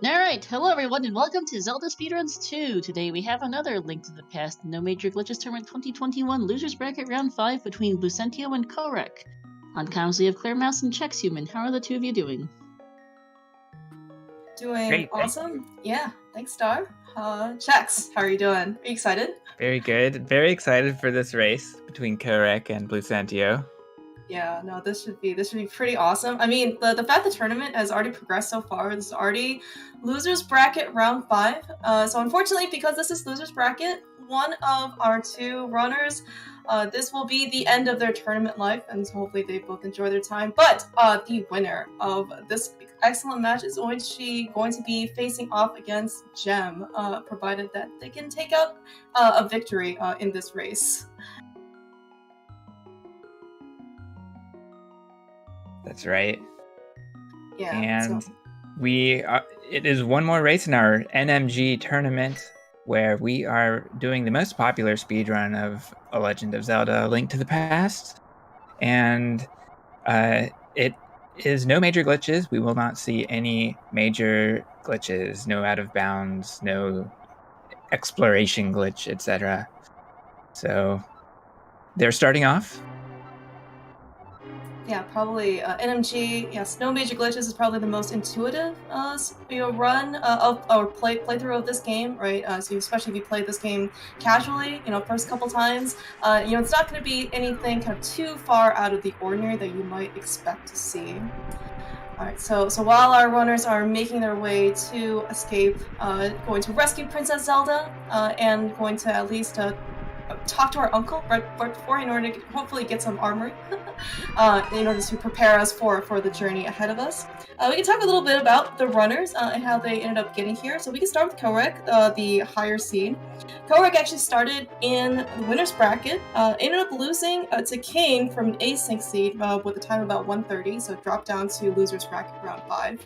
Alright, hello everyone and welcome to Zelda Speedruns 2! Today we have another Link to the Past No Major Glitches Tournament 2021 Losers Bracket Round 5 between Blucentio and Kohrek. On comms we have Claire Mouse and Chex Human. How are the two of you doing? Doing Great, awesome. Yeah, thanks, Star. Chex, how are you doing? Are you excited? Very good. Very excited for this race between Kohrek and Blucentio. Yeah, no, this should be pretty awesome. I mean, the fact the tournament has already progressed so far, this is already losers bracket round 5. So unfortunately, because this is losers bracket, one of our two runners, this will be the end of their tournament life, and so hopefully they both enjoy their time. But the winner of this excellent match is going to be facing off against Gem, provided that they can take out a victory in this race. That's right. Yeah. And it is one more race in our NMG tournament where we are doing the most popular speedrun of A Legend of Zelda: Link to the Past. And it is no major glitches. We will not see any major glitches, no out of bounds, no exploration glitch, etc. So they're starting off. Yeah, probably NMG. Yes, no major glitches is probably the most intuitive, run playthrough of this game, right? So especially if you play this game casually, first couple times, it's not going to be anything kind of too far out of the ordinary that you might expect to see. All right, so while our runners are making their way to escape, going to rescue Princess Zelda, and going to at least talk to our uncle right before in order to hopefully get some armor in order to prepare us for the journey ahead of us. We can talk a little bit about the runners and how they ended up getting here. So we can start with Kohrek, the higher seed. Kohrek actually started in the winner's bracket, ended up losing to Kane from an async seed with a time of about 1:30, so dropped down to loser's bracket round 5.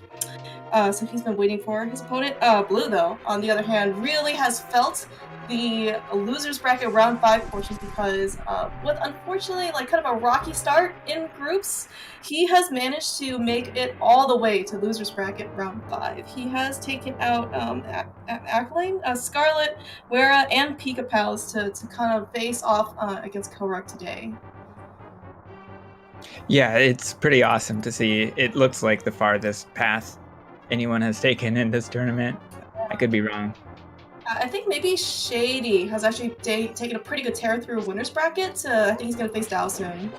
So he's been waiting for his opponent. Blue, though, on the other hand, really has felt the losers bracket round 5 portion because with unfortunately kind of a rocky start in groups, he has managed to make it all the way to losers bracket round 5. He has taken out Acklane, Scarlet, Wera, and Pika Pals to kind of face off against Kohrek today. Yeah, it's pretty awesome to see. It looks like the farthest path anyone has taken in this tournament. I could be wrong. I think maybe Shady has actually taken a pretty good tear through winner's bracket. I think he's going to face Dao soon.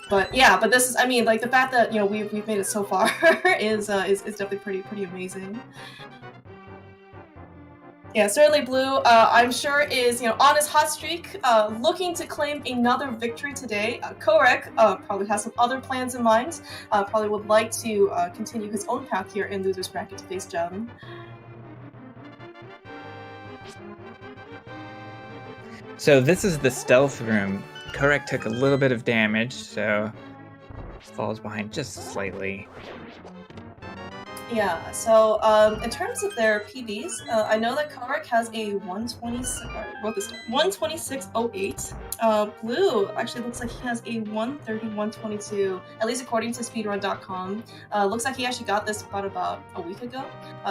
But yeah, this is, I mean, like the fact that we've made it so far is definitely pretty amazing. Yeah, certainly Blue, I'm sure is on his hot streak, looking to claim another victory today. Kohrek probably has some other plans in mind. Probably would like to continue his own path here in losers bracket to face Gem. So this is the stealth room. Kohrek took a little bit of damage, so falls behind just slightly. Yeah, so in terms of their PBs, I know that Kohrek has a 126.08. Blue actually looks like he has a 130.122, at least according to speedrun.com. Looks like he actually got this about a week ago.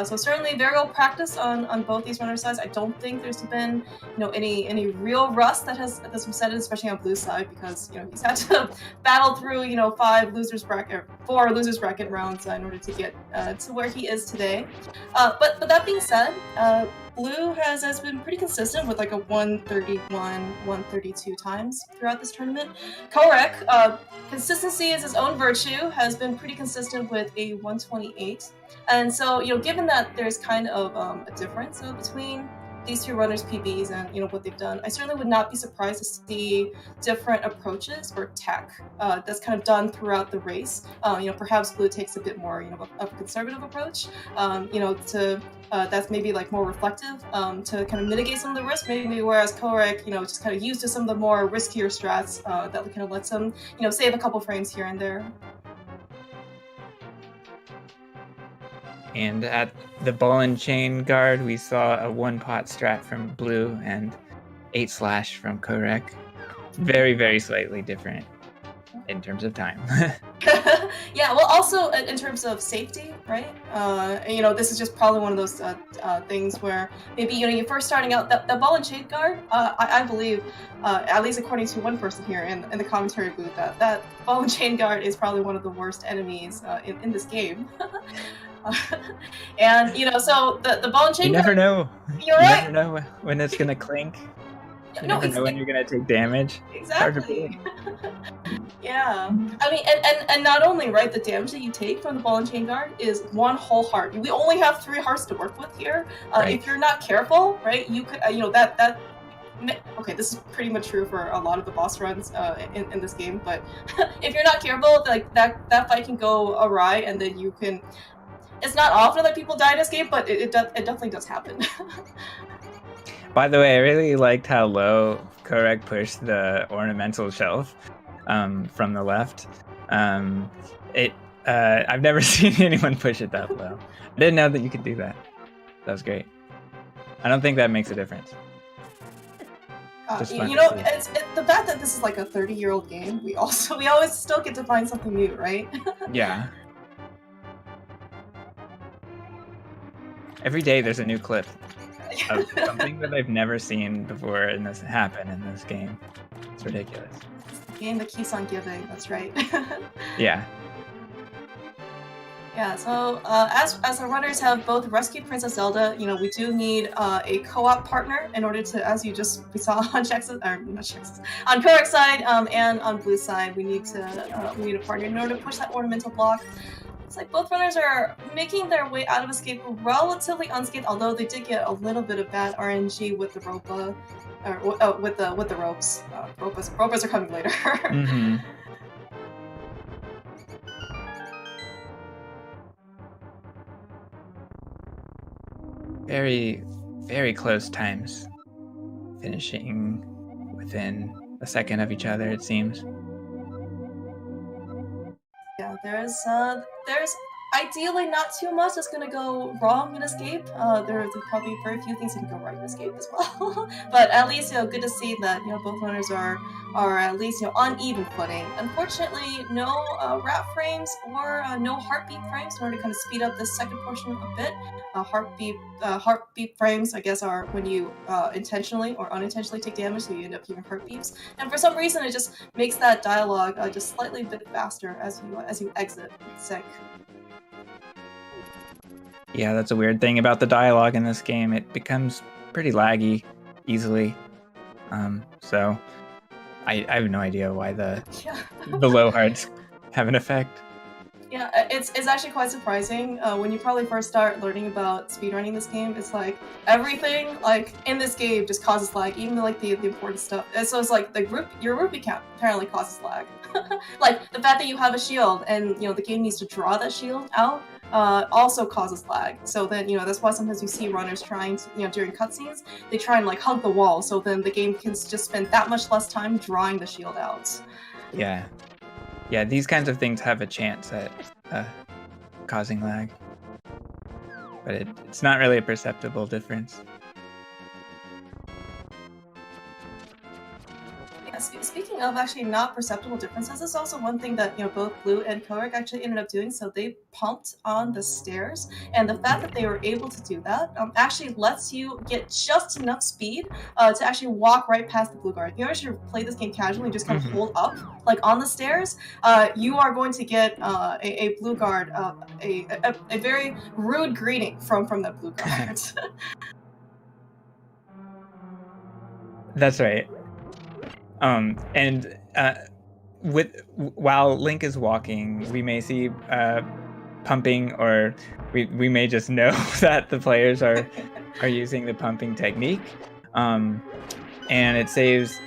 So certainly very well practiced on both these runner sides. I don't think there's been any real rust that has been said, especially on Blue's side, because he's had to battle through 4 losers bracket rounds in order to get to where he is today. But that being said, Blue has been pretty consistent with like a 131, 132 times throughout this tournament. Kohrek, consistency is his own virtue, has been pretty consistent with a 128. And so, given that there's kind of a difference between these two runners' PBs and what they've done, I certainly would not be surprised to see different approaches or tech that's kind of done throughout the race. Perhaps Blue takes a bit more of a conservative approach, that's maybe like more reflective to kind of mitigate some of the risk. Maybe whereas Kohrek, just kind of used to some of the more riskier strats that kind of lets him save a couple frames here and there. And at the ball and chain guard, we saw a 1-pot strat from Blue and 8 slash from Kohrek. Very, very slightly different. in terms of time. Yeah, well, also in terms of safety, right? This is just probably one of those things where maybe you're first starting out. The ball and chain guard, I believe, at least according to one person here in the commentary booth, that ball and chain guard is probably one of the worst enemies in this game. And so the ball and chain. You never know. You're right. You never know when it's gonna clink. You never know when you're gonna take damage. Exactly. Yeah. I mean, and not only, right, the damage that you take from the ball and chain guard is one whole heart. We only have 3 hearts to work with here. Right. If you're not careful, right, you could, that. Okay, this is pretty much true for a lot of the boss runs in this game. But if you're not careful, like that fight can go awry, and then you can. It's not often that people die in this game, but it definitely does happen. By the way, I really liked how low Kohrek pushed the ornamental shelf from the left. I've never seen anyone push it that low. I didn't know that you could do that. That was great. I don't think that makes a difference. It's the fact that this is like a 30-year-old game. We always still get to find something new, right? Yeah. Every day there's a new clip of something that I've never seen before happen in this game. It's ridiculous. It's the game that keeps on giving, that's right. Yeah. Yeah, so as the runners have both rescued Princess Zelda, we do need a co-op partner in order to, as we saw on on Kohrek's side and on Blue's side, we need a partner in order to push that ornamental block. It's like both runners are making their way out of escape relatively unscathed, although they did get a little bit of bad RNG with the ropa, with the ropes. Ropas are coming later. Mm-hmm. Very, very close times, finishing within a second of each other, it seems. Yeah, there's ideally not too much that's gonna go wrong in Escape. There's probably very few things that can go right in Escape as well. But at least good to see that both runners are at least on even footing. Unfortunately, no wrap frames or no heartbeat frames in order to kind of speed up this second portion a bit. Heartbeat frames, I guess, are when you intentionally or unintentionally take damage, so you end up hearing heartbeats. And for some reason, it just makes that dialogue just slightly a bit faster as you exit. It's sick. Yeah, that's a weird thing about the dialogue in this game. It becomes pretty laggy easily. So I have no idea why the low hearts have an effect. Yeah, it's actually quite surprising when you probably first start learning about speedrunning this game. It's like everything like in this game just causes lag, even like the important stuff. And so it's like your rupee count apparently causes lag. Like the fact that you have a shield and the game needs to draw that shield out also causes lag. So then that's why sometimes you see runners trying to, during cutscenes, they try and like hug the wall. So then the game can just spend that much less time drawing the shield out. Yeah. Yeah, these kinds of things have a chance at causing lag. But it's not really a perceptible difference. Yeah, speaking of actually not perceptible differences, this is also one thing that both Blue and Kohrek actually ended up doing. So they pumped on the stairs, and the fact that they were able to do that actually lets you get just enough speed to actually walk right past the blue guard. If you actually play this game casually and just kind of hold up like on the stairs, you are going to get a blue guard, a very rude greeting from that blue guard. That's right. While Link is walking, we may see pumping, or we may just know that the players are using the pumping technique, and it saves.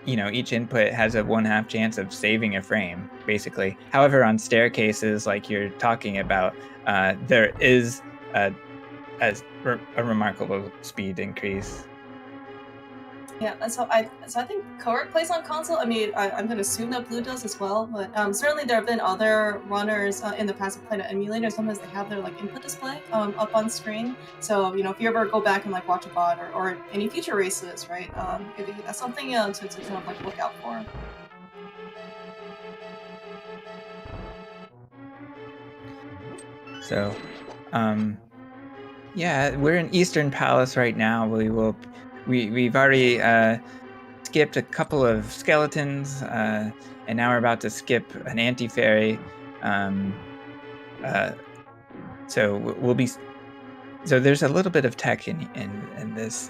Each input has a 1/2 chance of saving a frame, basically. However, on staircases, like you're talking about, there is a remarkable speed increase. Yeah, and so I think Kohrek plays on console. I mean, I'm going to assume that Blue does as well, but certainly there have been other runners in the past who played an emulator. Sometimes they have their like input display up on screen. So if you ever go back and like watch a VOD or any future races, right? That's something to kind of like look out for. So, yeah, we're in Eastern Palace right now. We've already skipped a couple of skeletons, and now we're about to skip an anti-fairy. So we'll be. So there's a little bit of tech in this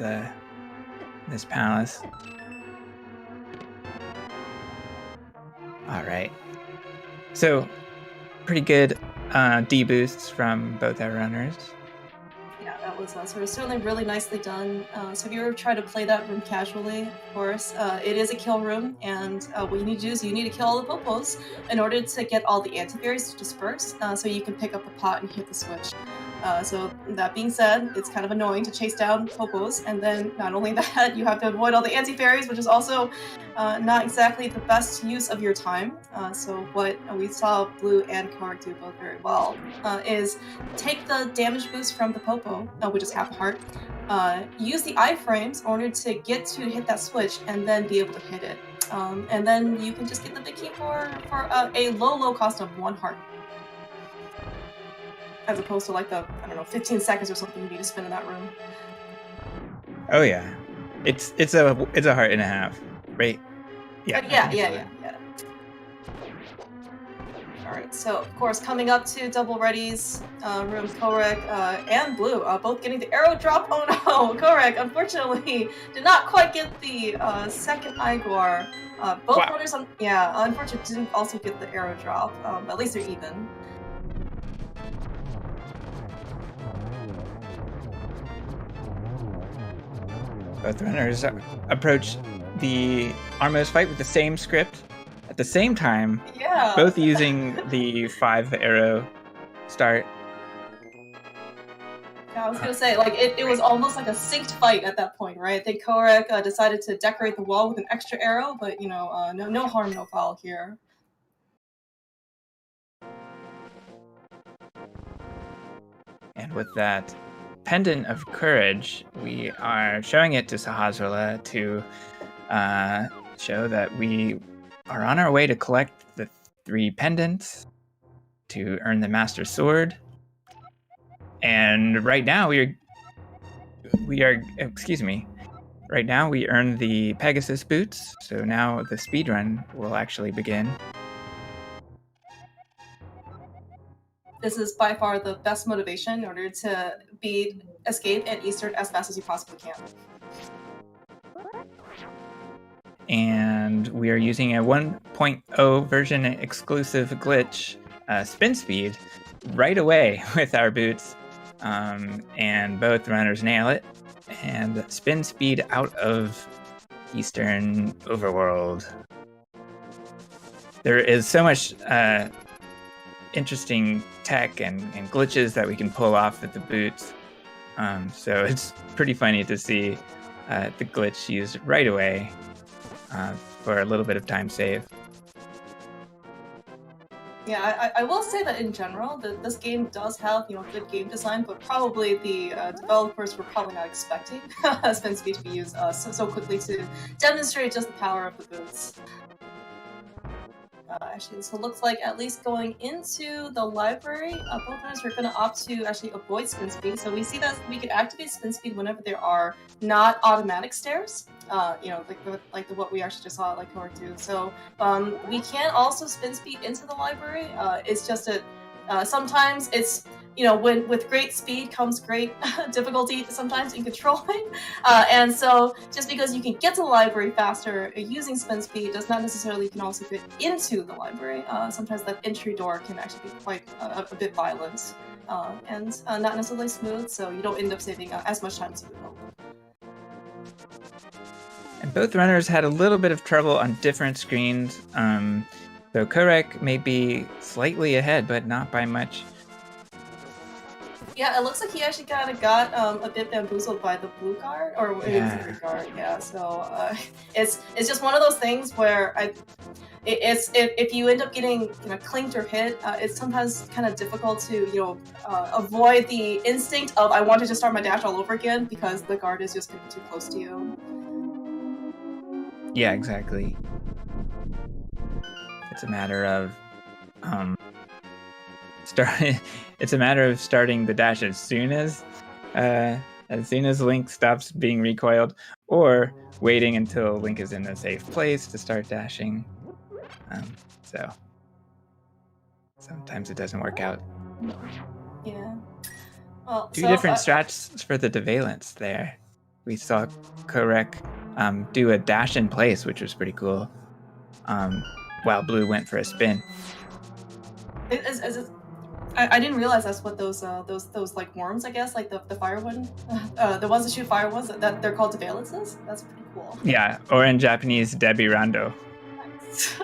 this palace. All right. So pretty good D-boosts from both our runners. Yeah, that was sort of certainly really nicely done. So if you ever try to play that room casually, of course, it is a kill room, and what you need to do is you need to kill all the popos in order to get all the anti-fairies to disperse, so you can pick up the pot and hit the switch. So that being said, it's kind of annoying to chase down popos, and then not only that, you have to avoid all the anti-fairies, which is also not exactly the best use of your time. So what we saw Blue and Kohrek do both very well is take the damage boost from the popo, which is half a heart, use the iframes in order to get to hit that switch and then be able to hit it. And then you can just get the big key for a low cost of 1 heart. As opposed to like the, I don't know, 15 seconds or something you need to spend in that room. Oh yeah, it's a heart and a half, right? Yeah. All right, so of course coming up to double readies, room Kohrek and Blue, both getting the arrow drop. Oh no, Kohrek unfortunately did not quite get the second Igor. Both runners, unfortunately didn't also get the arrow drop. At least they're even. Both runners approach the Armos fight with the same script at the same time. Yeah. Both using the 5 arrow start. Yeah, I was gonna say, like, it was almost like a synced fight at that point, right? I think Kohrek decided to decorate the wall with an extra arrow, but you know, no harm, no foul here. And with that pendant of courage, we are showing it to Sahasrahla to show that we are on our way to collect the 3 pendants to earn the Master Sword. And right now we are right now we earn the Pegasus boots, so now the speedrun will actually begin. This is by far the best motivation in order to beat Escape and Eastern as fast as you possibly can. And we are using a 1.0 version exclusive glitch, spin speed, right away with our boots. And both runners nail it. And spin speed out of Eastern Overworld. There is so much interesting tech and glitches that we can pull off with the boots. So it's pretty funny to see the glitch used right away for a little bit of time save. Yeah, I will say that in general, this game does have, you know, good game design, but probably the developers were probably not expecting spin speed to be used so quickly to demonstrate just the power of the boots. Actually, so it looks like at least going into the library, both runners are going to opt to actually avoid spin speed. So we see that we can activate spin speed whenever there are not automatic stairs. You know, like what we actually just saw, like Kohrek do. So we can also spin speed into the library. It's just that sometimes it's, you know, with great speed comes great difficulty sometimes in controlling. And so just because you can get to the library faster using spin speed does not necessarily you can also get into the library. Sometimes that entry door can actually be quite a bit violent and not necessarily smooth, so you don't end up saving as much time as you would hope. And both runners had a little bit of trouble on different screens. So Kohrek may be slightly ahead, but not by much. Yeah, it looks like he actually kind of got a bit bamboozled by the blue guard, or it was the green guard. Yeah, so it's just one of those things where if you end up getting clinked or hit, it's sometimes kind of difficult to avoid the instinct of I want to just start my dash all over again because the guard is just getting too close to you. Yeah, exactly. It's a matter of it's a matter of starting the dash as soon as Link stops being recoiled, or waiting until Link is in a safe place to start dashing. So sometimes it doesn't work out. Yeah. Well, Two different strats for the Devalence there. We saw Kohrek do a dash in place, which was pretty cool, while Blue went for a spin. I didn't realize that's what those like worms, I guess, like the fire one, the ones that shoot fire ones, that they're called Devalences. That's pretty cool. Yeah, or in Japanese, Debi Rando. Nice.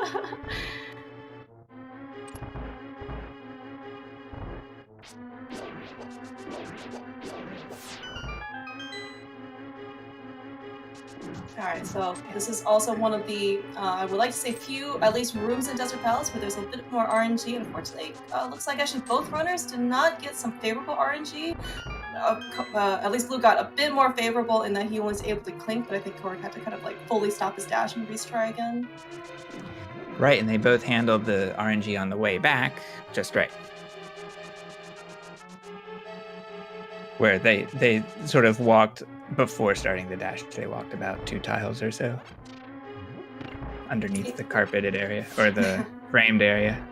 Alright, so this is also one of the, I would like to say few, at least rooms in Desert Palace where there's a bit more RNG. Unfortunately, looks like actually both runners did not get some favorable RNG. At least Blue got a bit more favorable in that he was able to clink, but I think Kohrek had to kind of like fully stop his dash and retry again. Right, and they both handled the RNG on the way back just right. Where they sort of walked before starting the dash. They walked about 2 tiles or so underneath the carpeted area or the framed area.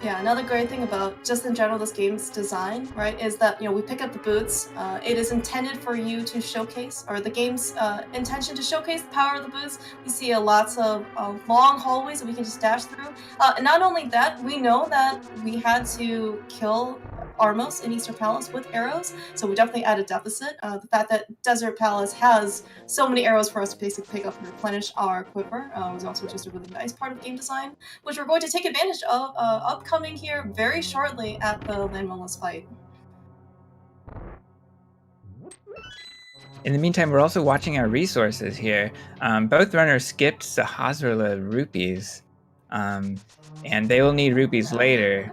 Yeah, another great thing about just in general this game's design, right, is that we pick up the boots. It is intended for you to showcase, or the game's intention to showcase the power of the boots. We see lots of long hallways that we can just dash through. And not only that, we know that we had to kill Armos in Eastern Palace with arrows, so we definitely add a deficit. The fact that Desert Palace has so many arrows for us to basically pick up and replenish our quiver was also just a really nice part of game design, which we're going to take advantage of upcoming here very shortly at the Landmiller's fight. In the meantime, we're also watching our resources here. Both runners skipped Sahasrara rupees, and they will need rupees later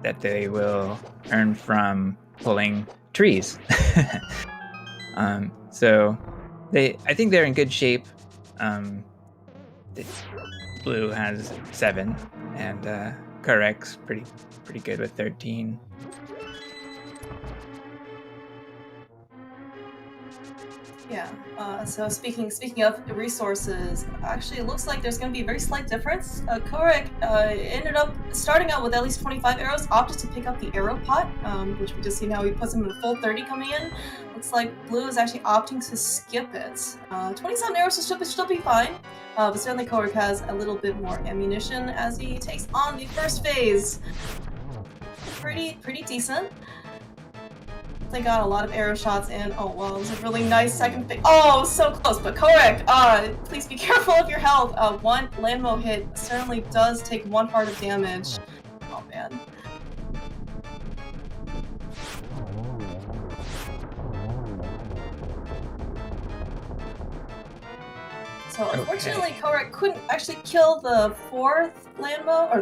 that they will earn from pulling trees. So I think they're in good shape. Blue has 7, and Kohrek's pretty good with 13. Yeah. So speaking of resources, actually it looks like there's going to be a very slight difference. Kohrek ended up starting out with at least 25 arrows, opted to pick up the arrow pot, which we just see now he puts him in a full 30 coming in. Looks like Blue is actually opting to skip it. 27 arrows should still be fine, but certainly Kohrek has a little bit more ammunition as he takes on the first phase. Pretty decent. They got a lot of arrow shots in. Oh wow, it was a really nice second phase. Oh, so close, but Kohrek, please be careful of your health. One landmo hit certainly does take 1 heart of damage. Oh man. So unfortunately, Kohrek couldn't actually kill the 4th landmo, or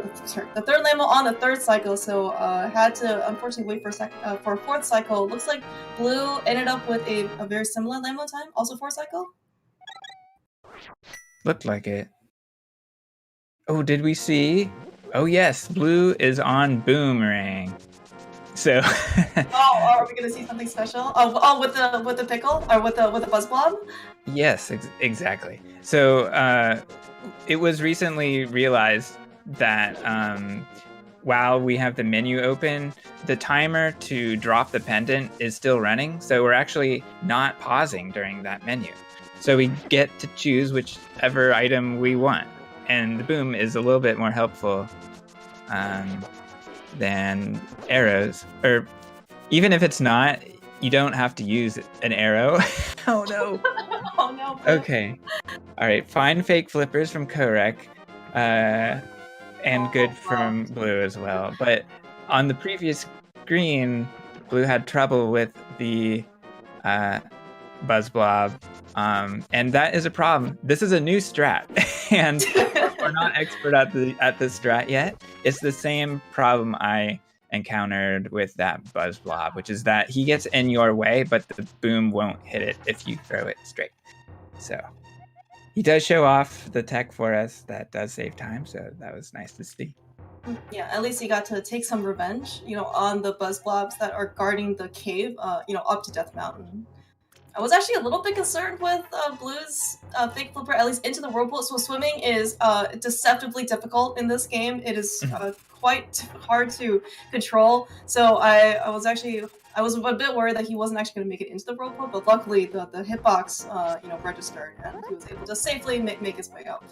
the 3rd landmo on the 3rd cycle, so had to unfortunately wait for a 4th cycle. Looks like Blue ended up with a very similar landmo time, also 4th cycle. Looked like it. Oh, did we see? Oh yes, Blue is on Boomerang. So. Oh, are we gonna see something special? Oh, with the pickle or with the buzz blob? Yes, exactly. So it was recently realized that while we have the menu open, the timer to drop the pendant is still running. So we're actually not pausing during that menu. So we get to choose whichever item we want. And the boom is a little bit more helpful than arrows. Or even if it's not, you don't have to use an arrow. Oh no. Oh no. Okay. All right. Fine fake flippers from Kohrek, and good from Blue as well. But on the previous screen, Blue had trouble with the buzz blob, and that is a problem. This is a new strat, and we're not expert at the strat yet. It's the same problem I encountered with that buzz blob, which is that he gets in your way, but the boom won't hit it if you throw it straight. So he does show off the tech for us. That does save time, so that was nice to see. Yeah, at least he got to take some revenge, on the buzzblobs that are guarding the cave, up to Death Mountain. I was actually a little bit concerned with Blue's fake flipper, at least into the whirlpool. So swimming is deceptively difficult in this game. It is quite hard to control. So I was a bit worried that he wasn't actually going to make it into the whirlpool, but luckily the hitbox registered and he was able to safely make his way out.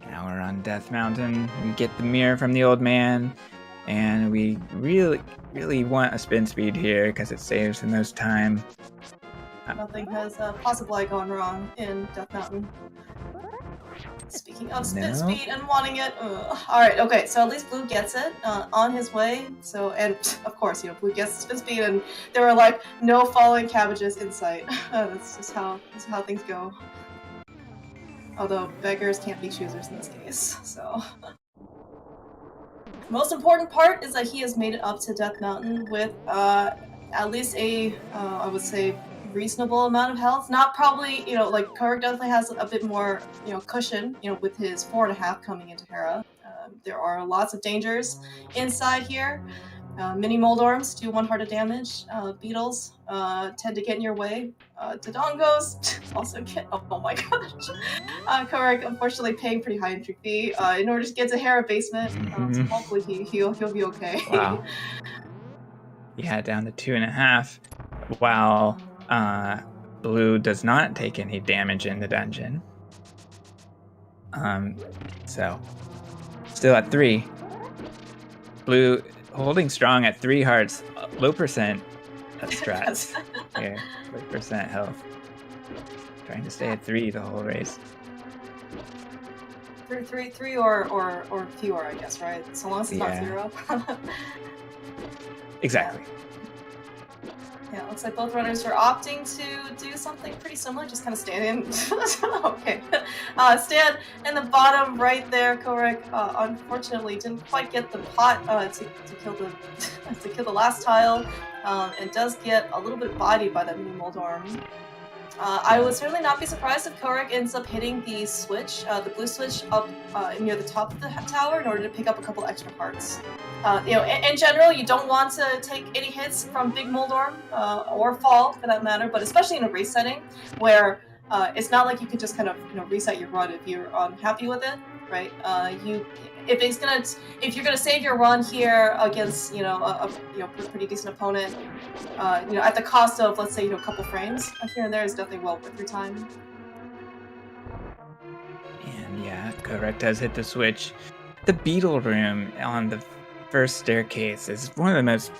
Now we're on Death Mountain. We get the mirror from the old man, and we really want a spin speed here because it saves the most time. Nothing has possibly gone wrong in Death Mountain. Speaking of spin speed and wanting it, alright, okay, so at least Blue gets it on his way. So, and of course, Blue gets spin speed, and there were like no falling cabbages in sight. That's just how things go. Although beggars can't be choosers in this case, so. Most important part is that he has made it up to Death Mountain with at least a, I would say, reasonable amount of health. Not probably, like Kohrek definitely has a bit more, cushion, with his 4.5 coming into Hera. There are lots of dangers inside here. Mini Moldorms do 1 heart of damage. Beetles tend to get in your way. Dodongos also get. Oh my gosh. Kohrek unfortunately paying pretty high entry fee in order to get to Hera basement. So hopefully he'll be okay. Wow. Yeah, down to 2.5. While Blue does not take any damage in the dungeon. So still at 3. Blue holding strong at 3 hearts, low percent strats here, low percent health. Trying to stay at 3 the whole race. 3 or fewer, I guess, right? So long as it's not 0. Exactly. Yeah, it looks like both runners are opting to do something pretty similar, just kind of stand in. Okay. Stand in the bottom right there. Kohrek unfortunately didn't quite get the pot to kill the last tile, and does get a little bit bodied by that mini Moldorm. I would certainly not be surprised if Kohrek ends up hitting the switch, the blue switch up near the top of the tower in order to pick up a couple extra hearts. In general, you don't want to take any hits from Big Moldorm, or fall for that matter, but especially in a race setting where it's not like you can just kind of reset your run if you're unhappy with it, right? If you're gonna save your run here against a pretty decent opponent, at the cost of, let's say, a couple frames here and there, is definitely well worth your time. And yeah, Kohrek does hit the switch. The beetle room on the first staircase is one of the most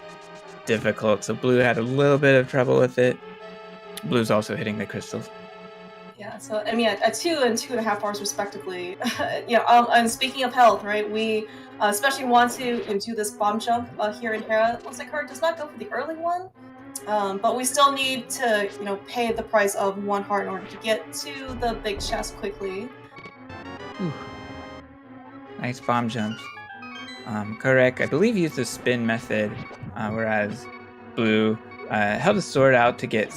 difficult, so Blue had a little bit of trouble with it. Blue's also hitting the crystals. Yeah, so I mean, at 2 and 2.5 hours respectively. And speaking of health, right? We especially want to do this bomb jump here in Hera. Looks like Kohrek does not go for the early one, but we still need to pay the price of 1 heart in order to get to the big chest quickly. Ooh. Nice bomb jumps. Kohrek, I believe, used the spin method, whereas Blue held his sword out to get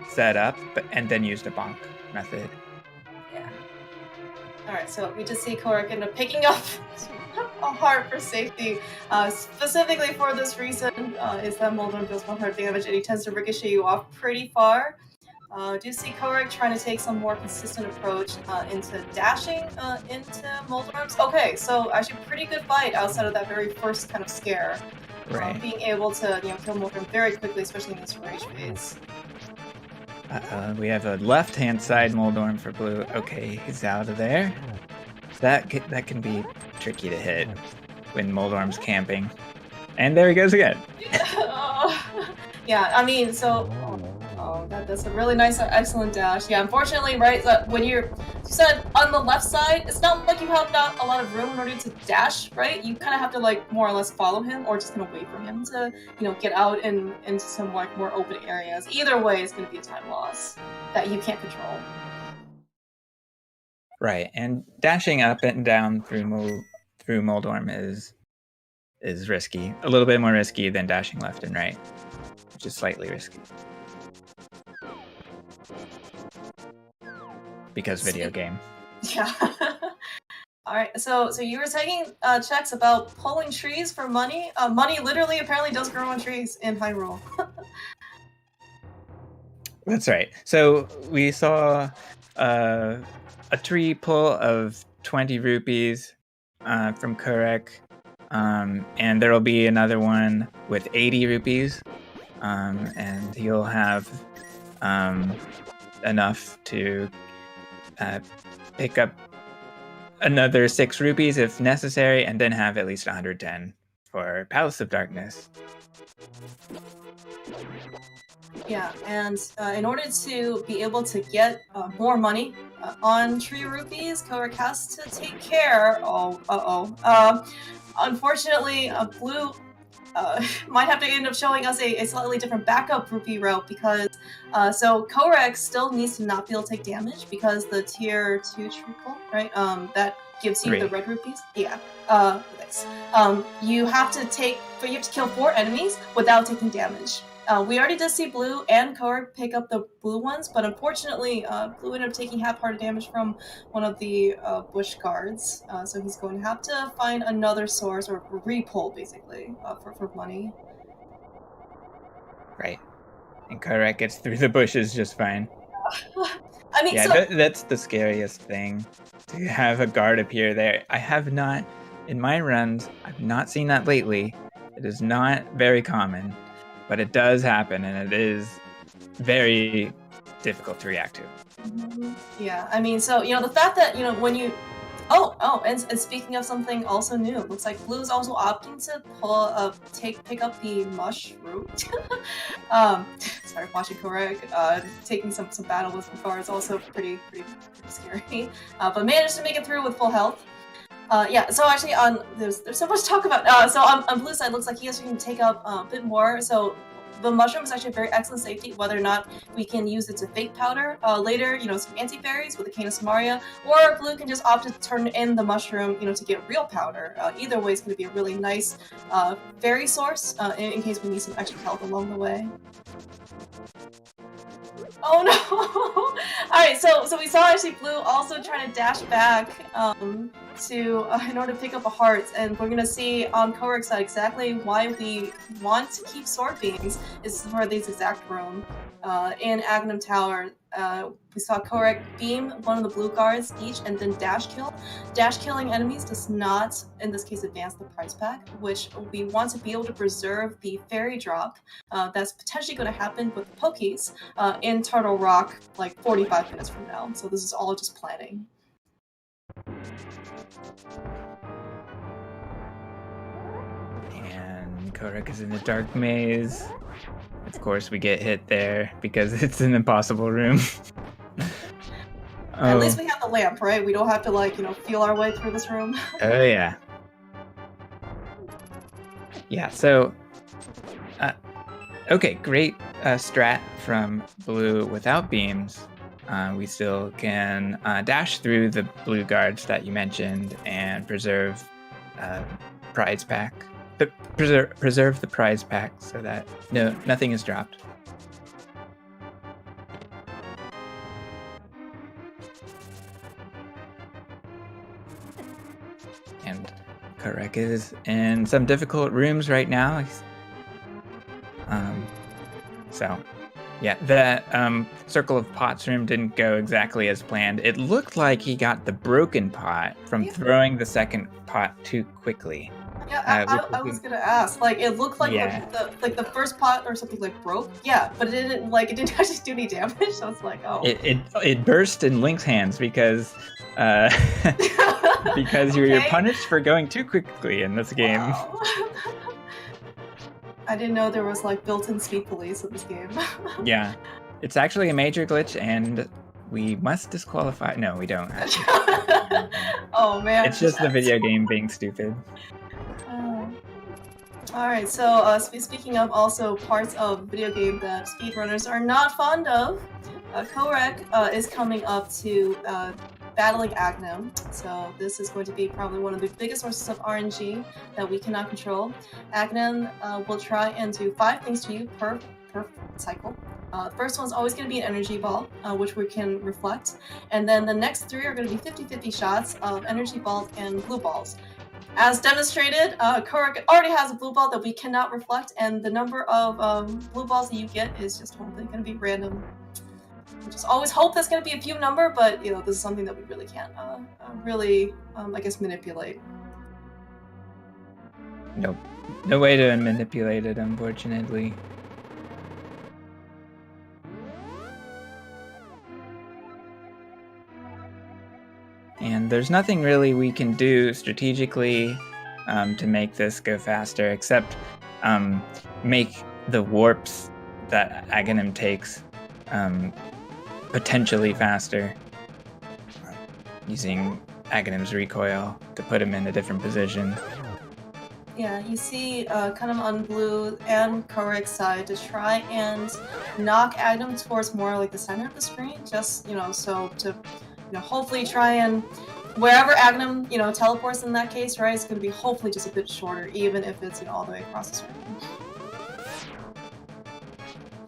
set up, and then used a bonk method. Yeah. Alright, so we just see Kohrek end up picking up a heart for safety. Specifically for this reason, is that Moldorm does 1 heart damage, and he tends to ricochet you off pretty far. Do see Kohrek trying to take some more consistent approach into dashing into Moldorms. Okay, so actually pretty good fight outside of that very first kind of scare. Right. Being able to kill Moldorm very quickly, especially in this rage phase. We have a left-hand side Moldorm for Blue. Okay, he's out of there. That can be tricky to hit when Moldorm's camping. And there he goes again. Yeah, I mean, so... Oh, that's a really nice, excellent dash. Yeah, unfortunately, right, when you said on the left side, it's not like you have not a lot of room in order to dash, right? You kind of have to, like, more or less follow him, or just kind of wait for him to, get out into some, like, more open areas. Either way, it's going to be a time loss that you can't control. Right, and dashing up and down through Moldorm is risky. A little bit more risky than dashing left and right, which is slightly risky. Because video game. Yeah. All right, so you were taking checks about pulling trees for money. Money literally apparently does grow on trees in Hyrule. That's right. So we saw a tree pull of 20 rupees from Kohrek, and there will be another one with 80 rupees, and he'll have enough to pick up another 6 rupees if necessary, and then have at least 110 for Palace of Darkness. Yeah, and in order to be able to get more money on Tree Rupees, Kohrek has to take care. Unfortunately, Blue might have to end up showing us a slightly different backup rupee route because so Kohrek still needs to not be able to take damage because the tier 2 triple, right? That gives you the red rupees. Yeah. Thanks. You have to kill 4 enemies without taking damage. We already did see Blue and Kohrek pick up the blue ones, but unfortunately, Blue ended up taking half-hearted damage from one of the bush guards, so he's going to have to find another source, or re-pull, basically, for money. Right. And Kohrek gets through the bushes just fine. I mean, yeah, that's the scariest thing, to have a guard appear there. I have not, in my runs, I've not seen that lately. It is not very common. But it does happen, and it is very difficult to react to. Mm-hmm. Yeah, I mean, so, the fact that, when you... and speaking of something also new, it looks like Blue is also opting to pick up the mushroom. Sorry, watching Kohrek, taking some battle with guards also pretty scary. But managed to make it through with full health. So actually, there's so much to talk about. So on Blue's side, looks like he actually can take up a bit more. So the mushroom is actually very excellent safety, whether or not we can use it to fake powder later, some anti-fairies with the Cane of Samaria, or Blue can just opt to turn in the mushroom, to get real powder. Either way is going to be a really nice fairy source in case we need some extra health along the way. Oh no! Alright, so we saw actually Blue also trying to dash back in order to pick up a heart, and we're gonna see on Kohrek's side exactly why we want to keep sword beams is for this exact room. In Agnum Tower, we saw Kohrek beam one of the blue guards each and then dash kill. Dash killing enemies does not, in this case, advance the prize pack, which we want to be able to preserve the fairy drop that's potentially going to happen with the Pokies in Turtle Rock like 45 minutes from now. So this is all just planning. And Kohrek is in the dark maze. Of course, we get hit there because it's an impossible room. At least we have the lamp, right? We don't have to, feel our way through this room. Oh, yeah. Yeah, so... okay, great strat from Blue without beams. We still can dash through the blue guards that you mentioned and preserve prize pack. Preserve the prize pack so that nothing is dropped. And Kohrek is in some difficult rooms right now. So, yeah, the Circle of Pots room didn't go exactly as planned. It looked like he got the broken pot from throwing the second pot too quickly. Yeah, I was gonna ask. It looked like the first pot or something broke. Yeah, but it didn't actually do any damage. So it's like, oh. It burst in Link's hands because because you're punished for going too quickly in this game. Wow. I didn't know there was built-in speed police in this game. Yeah, it's actually a major glitch, and we must disqualify. No, we don't. Oh man, it's just the video game being stupid. Alright, so speaking of also parts of video game that speedrunners are not fond of, Kohrek is coming up to battling Agnum. So this is going to be probably one of the biggest sources of RNG that we cannot control. Agnum will try and do 5 things to you per cycle. The first one's always going to be an energy ball, which we can reflect. And then the next 3 are going to be 50-50 shots of energy balls and blue balls. As demonstrated, Kohrek already has a blue ball that we cannot reflect, and the number of blue balls that you get is just totally going to be random. We just always hope that's going to be a few number, but you know, this is something that we really can't I guess, manipulate. Nope. No way to manipulate it, unfortunately. And there's nothing really we can do strategically to make this go faster, except make the warps that Aghanim takes potentially faster, using Aghanim's recoil to put him in a different position. Yeah, you see kind of on Blue and Kohrek's side to try and knock Aghanim towards more like the center of the screen, just, you know, so to, you know, hopefully try and wherever Aghanim, you know, teleports in that case, right, it's going to be hopefully just a bit shorter, even if it's, you know, all the way across the screen.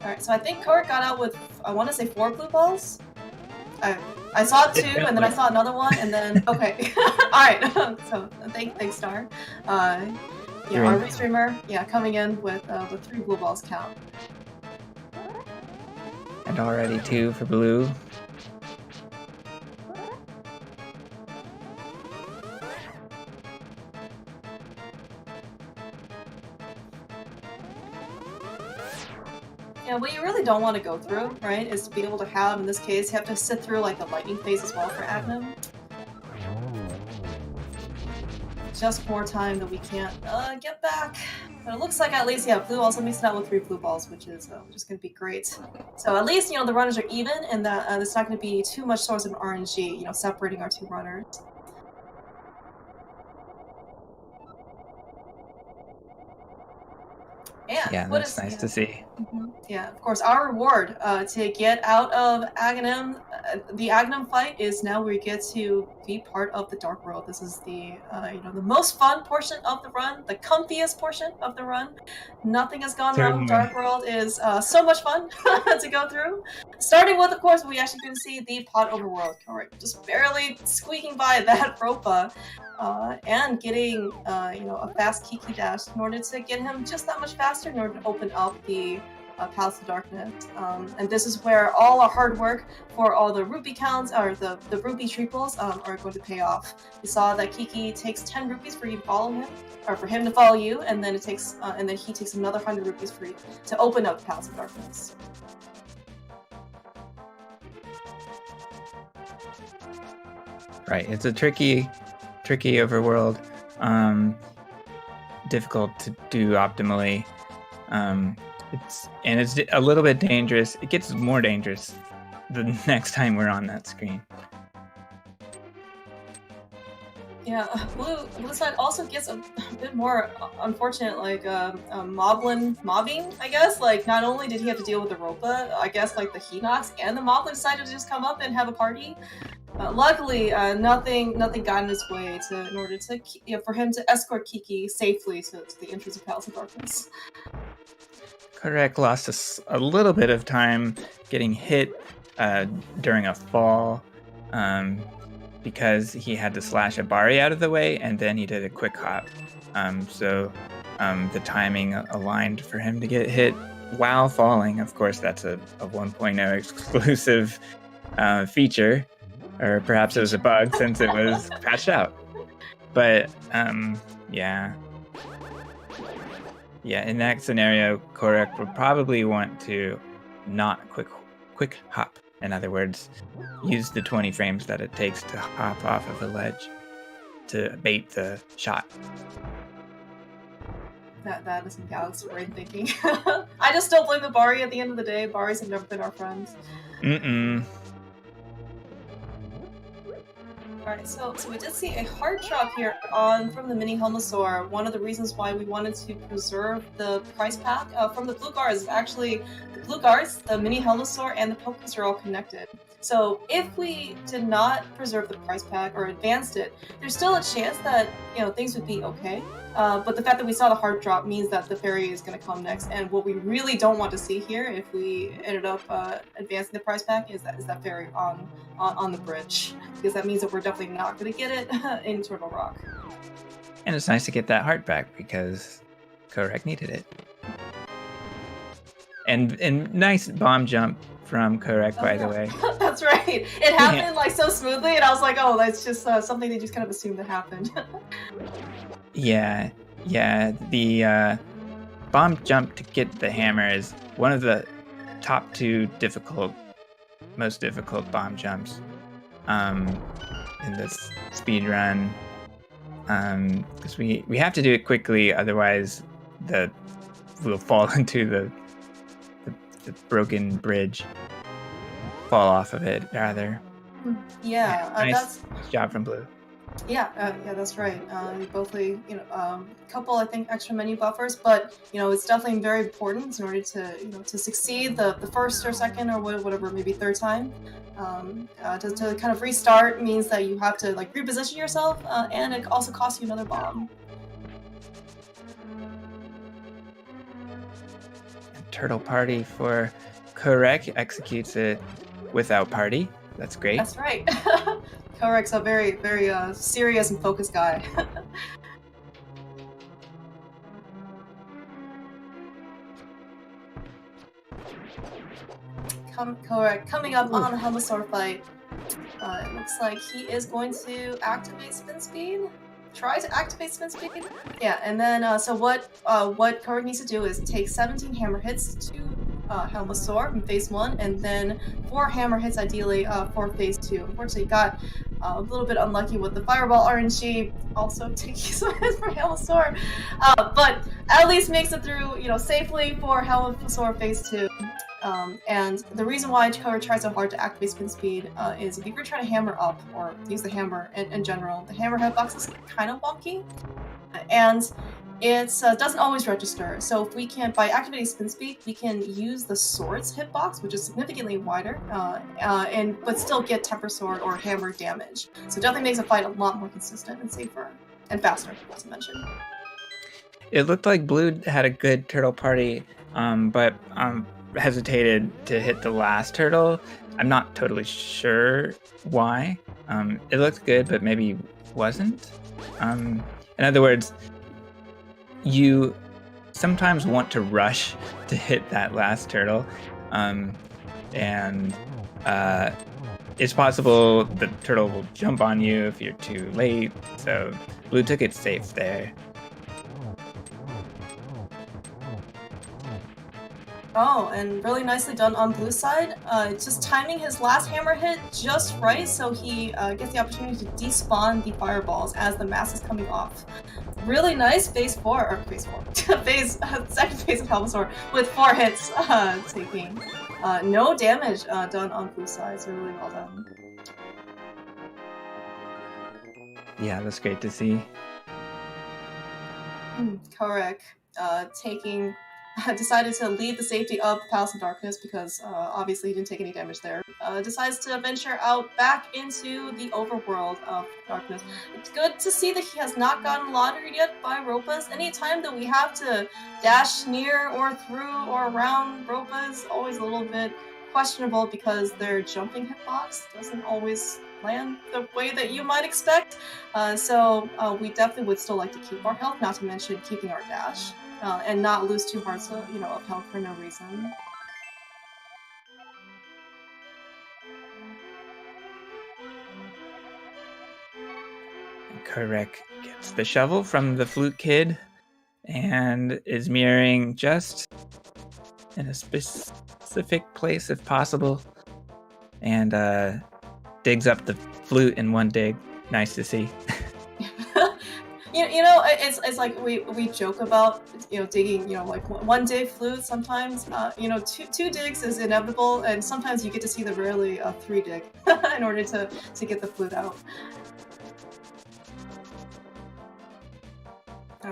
Alright, so I think Kohrek got out with, I want to say 4 blue balls? I saw 2, and then I saw another one, and then, okay. Alright, so thanks, Star. Yeah, our restreamer, yeah, coming in with 3 blue balls count. And already 2 for blue. Yeah, what you really don't want to go through, right, is to be able to have, in this case, you have to sit through like the lightning phase as well for Aghanim. Just more time that we can't get back. But it looks like at least, yeah, blue also mixed out with 3 blue balls, which is going to be great. So at least, you know, the runners are even, and that there's not going to be too much source of RNG, you know, separating our 2 runners. Yeah, that's nice to see. Mm-hmm. Yeah, of course, our reward to get out of Aghanim, the Aghanim fight is now we get to be part of the Dark World. This is the, you know, the most fun portion of the run, the comfiest portion of the run. Nothing has gone wrong. Dark World is so much fun to go through. Starting with, of course, we actually can see the pot overworld. Kohrek just barely squeaking by that Ropa. And getting, you know, a fast Kiki dash in order to get him just that much faster in order to open up the Palace of Darkness. And this is where all our hard work for all the rupee counts, or the rupee triples, are going to pay off. We saw that Kiki takes 10 rupees for you to follow him, or for him to follow you, and then it takes, and then he takes another 100 rupees for you to open up the Palace of Darkness. Right, it's a tricky overworld, difficult to do optimally. It's a little bit dangerous. It gets more dangerous the next time we're on that screen. Yeah, blue side also gets a bit more unfortunate, like mobbing, I guess. Like, not only did he have to deal with the Ropa, I guess like the Hinox and the Moblin decided to just come up and have a party. Luckily, nothing got in his way in order to, you know, for him to escort Kiki safely to the entrance of Palace of Darkness. Kohrek lost a little bit of time getting hit during a fall because he had to slash a Bari out of the way, and then he did a quick hop. So the timing aligned for him to get hit while falling. Of course, that's a 1.0 exclusive feature. Or perhaps it was a bug since it was patched out. But, yeah. Yeah, in that scenario, Kohrek would probably want to not quick hop. In other words, use the 20 frames that it takes to hop off of a ledge to bait the shot. That is some Galaxy brain thinking. I just don't blame the Bari at the end of the day. Baris have never been our friends. Alright, so we did see a hard drop here from the mini Helmosaur. One of the reasons why we wanted to preserve the price pack from the blue guards is actually the blue guards, the mini Helmosaur, and the Pokemons are all connected. So if we did not preserve the prize pack or advanced it, there's still a chance that things would be okay. But the fact that we saw the hard drop means that the fairy is going to come next, and what we really don't want to see here, if we ended up advancing the prize pack, is that fairy on the bridge, because that means that we're definitely not going to get it in Turtle Rock. And it's nice to get that heart back because Kohrek needed it. And nice bomb jump from Kohrek, by the way. That's right. It happened like so smoothly, and I was like, oh, that's just something they just kind of assumed that happened. Yeah. The bomb jump to get the hammer is one of the top 2 most difficult bomb jumps in this speed run. Because we have to do it quickly, otherwise we'll fall into the broken bridge, fall off of it rather. Yeah, nice job from Blue. Yeah, that's right. Bothly, couple, I think, extra menu buffers, but it's definitely very important in order to succeed the first or second or whatever, maybe third time. To kind of restart means that you have to reposition yourself, and it also costs you another bomb. Turtle party for Kohrek, executes it without party. That's great. That's right. Kohrek's a very, very serious and focused guy. Kohrek coming up on the Helmosaur fight. It looks like he is going to activate spin speed. Try to activate spin speed. Yeah, and then so what Kohrek needs to do is take 17 hammer hits to Helmosaur from phase 1, and then 4 hammer hits ideally for phase 2. Unfortunately, got a little bit unlucky with the fireball RNG, also taking some hits for Helmosaur, but at least makes it through safely for Helmosaur phase 2. And the reason why Kohrek tries so hard to activate spin speed is if you were trying to hammer up or use the hammer in general, the hammer hitbox is kind of wonky, and it doesn't always register. So if we can, by activating spin speed, we can use the sword's hitbox, which is significantly wider, but still get temper sword or hammer damage. So it definitely makes the fight a lot more consistent and safer and faster, as I mentioned. It looked like Blue had a good turtle party, but hesitated to hit the last turtle. I'm not totally sure why. It looked good, but maybe wasn't. In other words, you sometimes want to rush to hit that last turtle, and it's possible the turtle will jump on you if you're too late, so Blue took it safe there. Oh, and really nicely done on Blue's side. Just timing his last hammer hit just right, so he gets the opportunity to despawn the fireballs as the mask is coming off. Really nice phase 4, second phase of Helmosaur with 4 hits, taking no damage done on Blue's side, so really well done. Yeah, that's great to see. Kohrek decided to leave the safety of Palace of Darkness because obviously he didn't take any damage there. Decides to venture out back into the overworld of Darkness. It's good to see that he has not gotten laundered yet by Ropas. Anytime that we have to dash near or through or around Ropas is always a little bit questionable because their jumping hitbox doesn't always land the way that you might expect. So we definitely would still like to keep our health, not to mention keeping our dash. And not lose 2 hearts of health for no reason. Kohrek gets the shovel from the flute kid and is mirroring just in a specific place if possible, and digs up the flute in one dig. Nice to see. It's like we joke about digging like 1 dig flute sometimes. Two digs is inevitable, and sometimes you get to see the rarely 3 dig in order to get the flute out.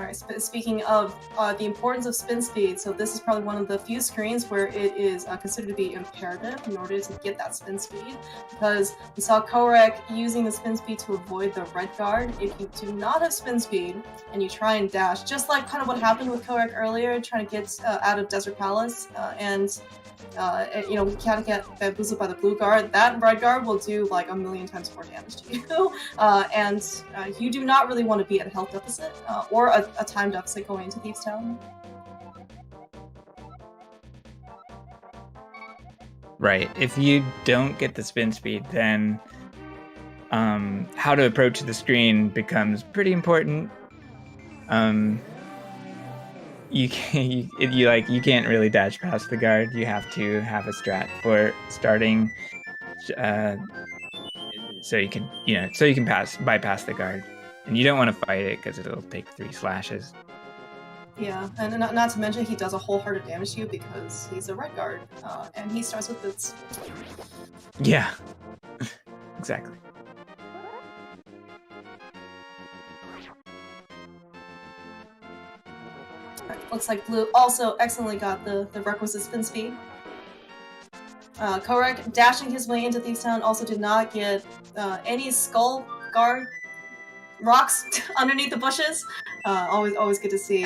Alright, speaking of the importance of spin speed, so this is probably one of the few screens where it is considered to be imperative in order to get that spin speed, because we saw Kohrek using the spin speed to avoid the red guard. If you do not have spin speed and you try and dash, just like kind of what happened with Kohrek earlier, trying to get out of Desert Palace, you know, we can't get bamboozled by the blue guard, that red guard will do like 1,000,000 times more damage to you. You do not really want to be at a health deficit or a time deficit going into Thieves Town. Right. If you don't get the spin speed, then how to approach the screen becomes pretty important. You can't really dash past the guard. You have to have a strat for starting, so you can bypass the guard, and you don't want to fight it because it'll take 3 slashes. Yeah, and not to mention he does a wholehearted damage to you because he's a red guard, and he starts with boots. Yeah, exactly. Looks like Blue also excellently got the requisite spin speed. Kohrek, dashing his way into Thieves Town, also did not get any skull guard rocks underneath the bushes. Always good to see,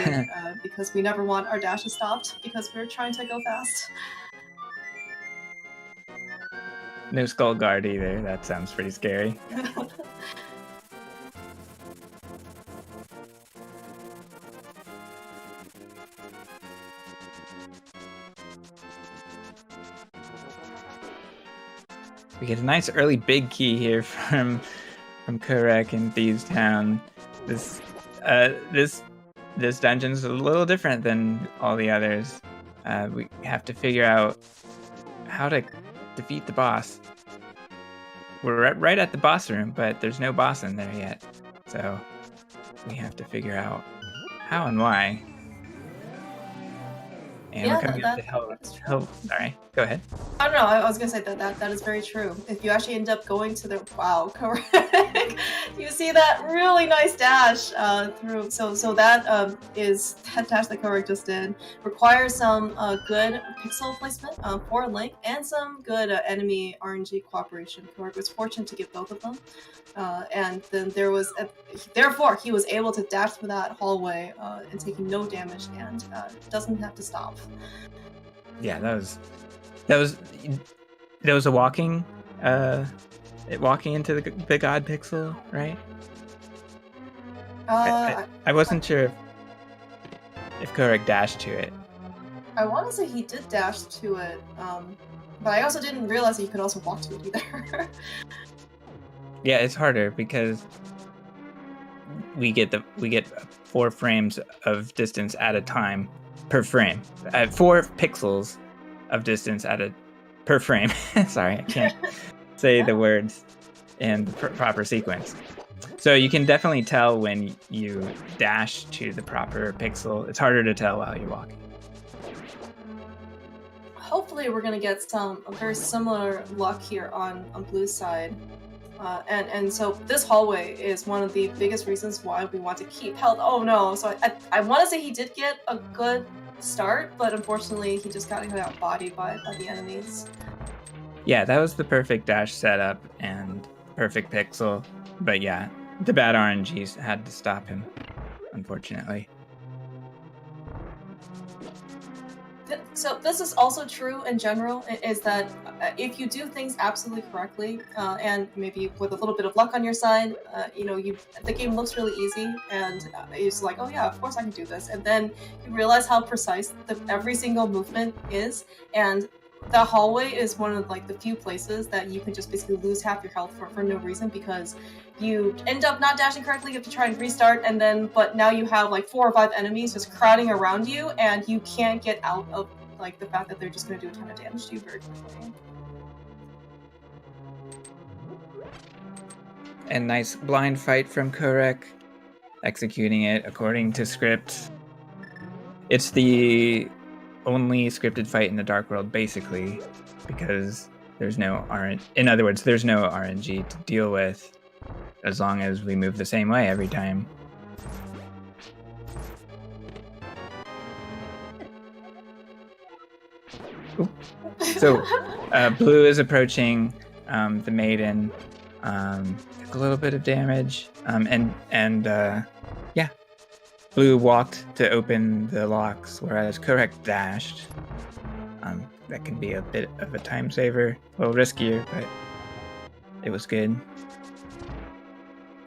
because we never want our dashes stopped because we're trying to go fast. No skull guard either. That sounds pretty scary. We get a nice early big key here from Kohrek in Thieves Town. This dungeon's a little different than all the others. We have to figure out how to defeat the boss. We're right at the boss room, but there's no boss in there yet. So we have to figure out how and why. And yeah, we're coming up to hell. Sorry, go ahead. I don't know. I was gonna say that is very true. If you actually end up going to the Kohrek, you see that really nice dash through. So that is that dash that Kohrek just did requires some good pixel placement for Link and some good enemy RNG cooperation. Kohrek was fortunate to get both of them, and then therefore he was able to dash through that hallway and taking no damage and doesn't have to stop. Yeah, that was a walking into the god pixel, right? I wasn't sure if Kohrek dashed to it. I want to say he did dash to it, but I also didn't realize that you could also walk to it either. Yeah, it's harder because we get 4 frames of distance at a time per frame. 4 pixels of distance per frame. Sorry, I can't say the words in the proper sequence. So you can definitely tell when you dash to the proper pixel. It's harder to tell while you're walking. Hopefully we're going to get some very similar luck here on Blue's side. And so this hallway is one of the biggest reasons why we want to keep health. Oh no, so I want to say he did get a good start, but unfortunately he just got outbodied by the enemies. Yeah, that was the perfect dash setup and perfect pixel, but yeah, the bad RNGs had to stop him, unfortunately. So this is also true in general, is that if you do things absolutely correctly, and maybe with a little bit of luck on your side, the game looks really easy, and it's like, oh yeah, of course I can do this. And then you realize how precise every single movement is, and the hallway is one of the few places that you can just basically lose half your health for no reason, because you end up not dashing correctly, you have to try and restart, but now you have 4 or 5 enemies just crowding around you, and you can't get out of the fact that they're just going to do a ton of damage to you very quickly. And nice blind fight from Kohrek, executing it according to script. It's the only scripted fight in the Dark World, basically, because there's no in other words, there's no RNG to deal with as long as we move the same way every time. So Blue is approaching the maiden. Took a little bit of damage. Yeah. Blue walked to open the locks, whereas Kohrek dashed. That can be a bit of a time saver. A little riskier, but it was good.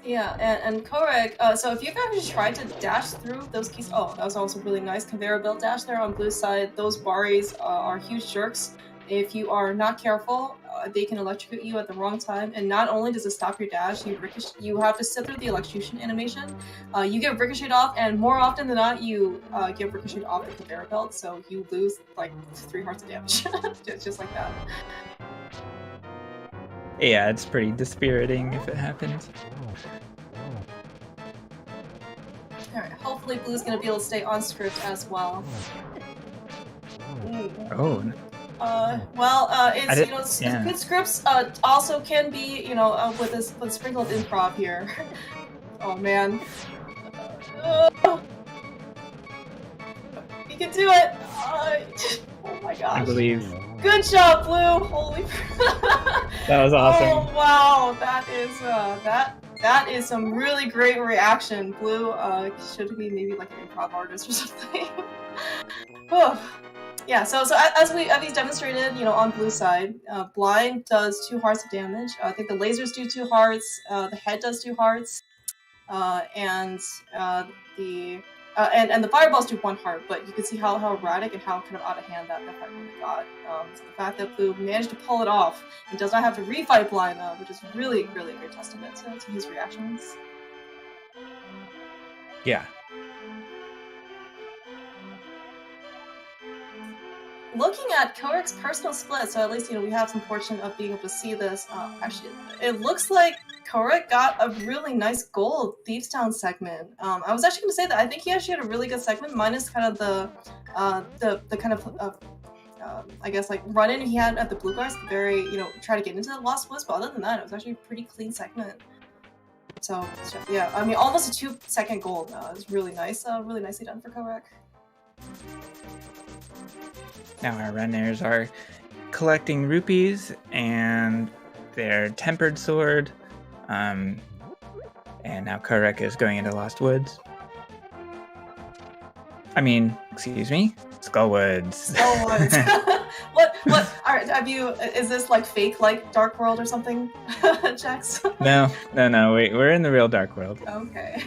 Yeah, and Kohrek, so if you've ever tried to dash through those keys, oh, that was also really nice conveyor belt dash there on Blue's side. Those Baris are huge jerks. If you are not careful, they can electrocute you at the wrong time, and not only does it stop your dash, you have to sit through the electrocution animation. You get ricocheted off, and more often than not, you get ricocheted off the conveyor belt, so you lose like 3 hearts of damage, just like that. Yeah, it's pretty dispiriting if it happens. Alright, hopefully Blue's gonna be able to stay on script as well. Oh. It's good scripts also can be, with a sprinkle of improv here. Oh man. You can do it! Oh my gosh. I believe. Good job, Blue! Holy That was awesome. Oh wow, that is some really great reaction. Blue should be maybe like an improv artist or something. Yeah, so as he's demonstrated, on Blue's side, blind does 2 hearts of damage. I think the lasers do 2 hearts. The head does 2 hearts, and the fireballs do 1 heart. But you can see how erratic and how kind of out of hand that fight really got. So the fact that Blue managed to pull it off and does not have to refight blind, which is really, really a great testament to his reactions. Yeah. Looking at Kohrek's personal split, so at least we have some fortune of being able to see this. Actually, it looks like Kohrek got a really nice gold Thieves Town segment. I was actually going to say that I think he actually had a really good segment, minus kind of the kind of I guess like run-in he had at the Blue Guards, the very try to get into the Lost Woods. But other than that, it was actually a pretty clean segment. So yeah, I mean almost a 2-second gold. It's really nice, really nicely done for Kohrek. Now our runners are collecting rupees and their tempered sword. And now Kohrek is going into Lost Woods. Excuse me, Skullwoods. Skullwoods. What? Have you? Is this like fake, like Dark World or something, Jax? No. We're in the real Dark World. Okay.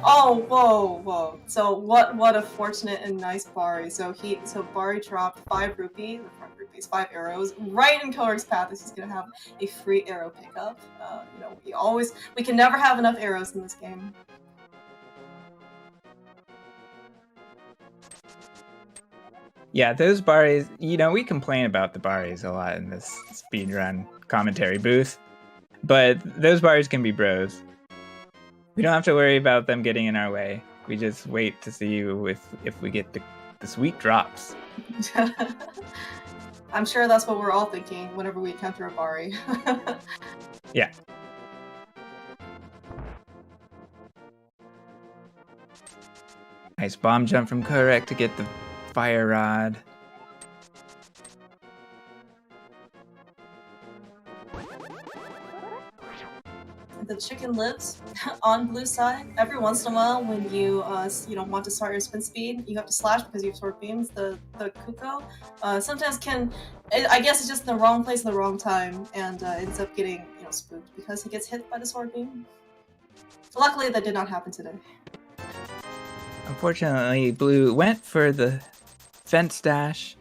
Oh, whoa. So what a fortunate and nice Bari. So Bari dropped 5 rupees, 5 arrows, right in Kohrek's path. He's gonna have a free arrow pickup. We can never have enough arrows in this game. Yeah, those Baris, we complain about the Baris a lot in this speedrun commentary booth, but those Baris can be bros. We don't have to worry about them getting in our way. We just wait to see if we get the sweet drops. I'm sure that's what we're all thinking whenever we encounter a Bari. Yeah. Nice bomb jump from Kohrek to get the fire rod. The chicken lives on Blue's side. Every once in a while, when you want to start your spin speed, you have to slash because you have sword beams. The Kuko sometimes I guess it's just in the wrong place at the wrong time, and ends up getting spooked because he gets hit by the sword beam. Luckily, that did not happen today. Unfortunately, Blue went for the fence dash,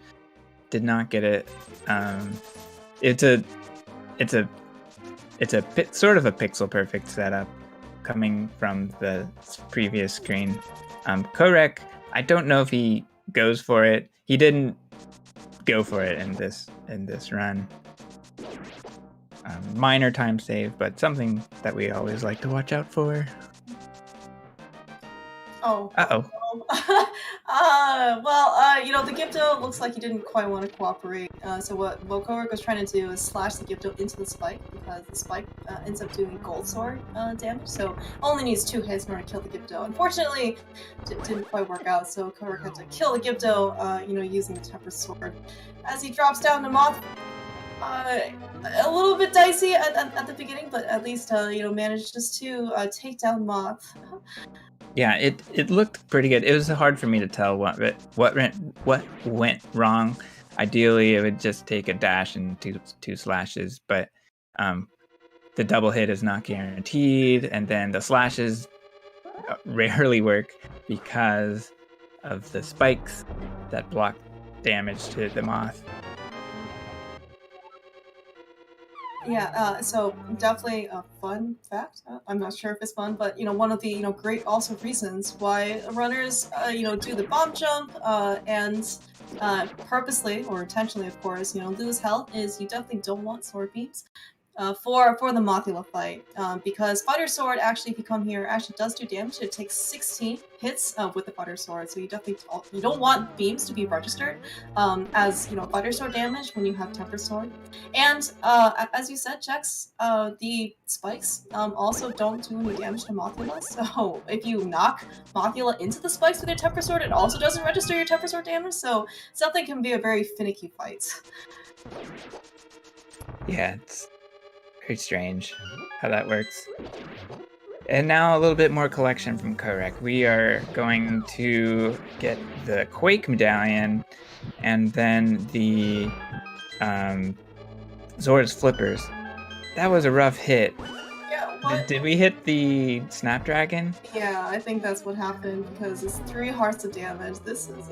did not get it. It's sort of a pixel perfect setup coming from the previous screen. Kohrek, I don't know if he goes for it. He didn't go for it in this run. Minor time save, but something that we always like to watch out for. Oh. Uh-oh. The Gipto looks like he didn't quite want to cooperate. So what Kohrek was trying to do is slash the Gibdo into the spike, because the spike ends up doing gold sword damage, so only needs 2 hits in order to kill the Gibdo. Unfortunately, it didn't quite work out, so Kohrek had to kill the Gibdo, using the Temper Sword. As he drops down to Moth, a little bit dicey at the beginning, but at least managed just to take down Moth. Yeah, it looked pretty good. It was hard for me to tell what went wrong. Ideally, it would just take a dash and two slashes, but the double hit is not guaranteed, and then the slashes rarely work because of the spikes that block damage to the Moth. Yeah, so definitely a fun fact. I'm not sure if it's fun, but one of the great also reasons why runners do the bomb jump and purposely or intentionally, of course, lose health is you definitely don't want sword beams. For the Mothula fight, because Fighter Sword actually, if you come here, actually does do damage. It takes 16 hits with the Fighter Sword, so you definitely don't want beams to be registered as Fighter Sword damage when you have Temper Sword. And as you said, Jex, the spikes also don't do any damage to Mothula. So if you knock Mothula into the spikes with your Temper Sword, it also doesn't register your Temper Sword damage. So something can be a very finicky fight. Yeah, it's very strange how that works. And now a little bit more collection from Kohrek. We are going to get the Quake Medallion and then the Zora's Flippers. That was a rough hit. Yeah, what? Did we hit the Snapdragon? Yeah, I think that's what happened, because it's 3 hearts of damage. This is,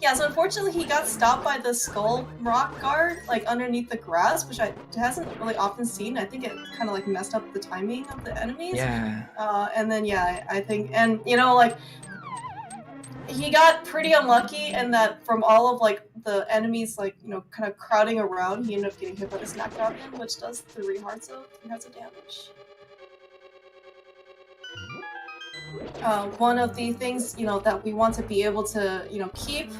yeah, so unfortunately he got stopped by the Skull Rock Guard, like, underneath the grass, which I hasn't really often seen. I think it kind of, like, messed up the timing of the enemies. Yeah. And then, yeah, I think, and, like, he got pretty unlucky in that from all of, like, the enemies, like, kind of crowding around, he ended up getting hit by the Snapdragon, which does 3 hearts of damage. One of the things that we want to be able to keep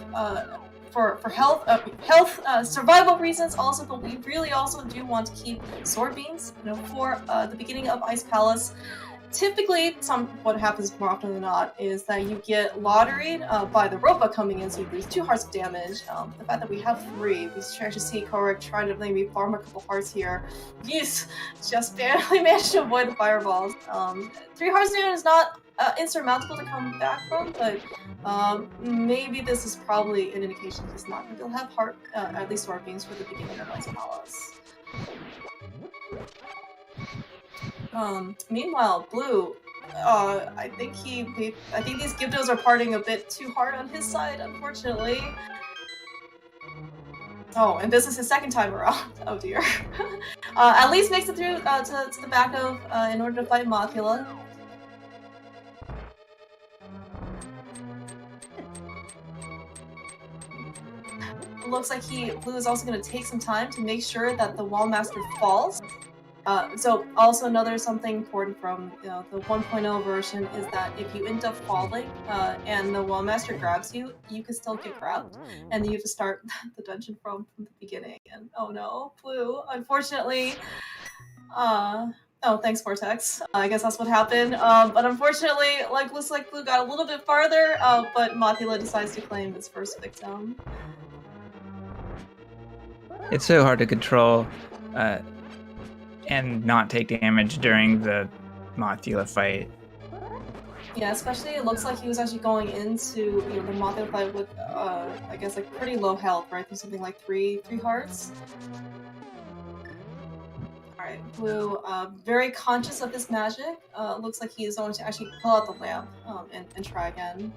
for health survival reasons also, but we really also do want to keep sword beams for the beginning of Ice Palace. Typically, what happens more often than not is that you get lotteried by the Ropa coming in, so you lose 2 hearts of damage. The fact that we have 3, we start to see Kohrek trying to maybe farm a couple hearts here. He's just barely managed to avoid the fireballs. 3 hearts of damage is not insurmountable to come back from, but maybe this is probably an indication he's not going to have at least sword beams for the beginning of Ice Palace. Meanwhile, Blue, I think these Gibdos are parting a bit too hard on his side, unfortunately. Oh, and this is his 2nd time around. Oh dear. At least makes it through to the back of in order to fight Mothula. Looks like Blue is also going to take some time to make sure that the Wallmaster falls. So also something important from the 1.0 version is that if you end up falling and the Wallmaster grabs you, you can still get grabbed, and then you have to start the dungeon from the beginning. And oh no, Blue, unfortunately, oh, thanks, Vortex. I guess that's what happened. But unfortunately, looks like Blue got a little bit farther, but Mothula decides to claim his first victim. It's so hard to control and not take damage during the Mothula fight. Yeah, especially it looks like he was actually going into the Mothula fight with I guess like pretty low health, right? There's something like 3 hearts. Alright, Blue, very conscious of his magic. Looks like he is going to actually pull out the lamp and try again.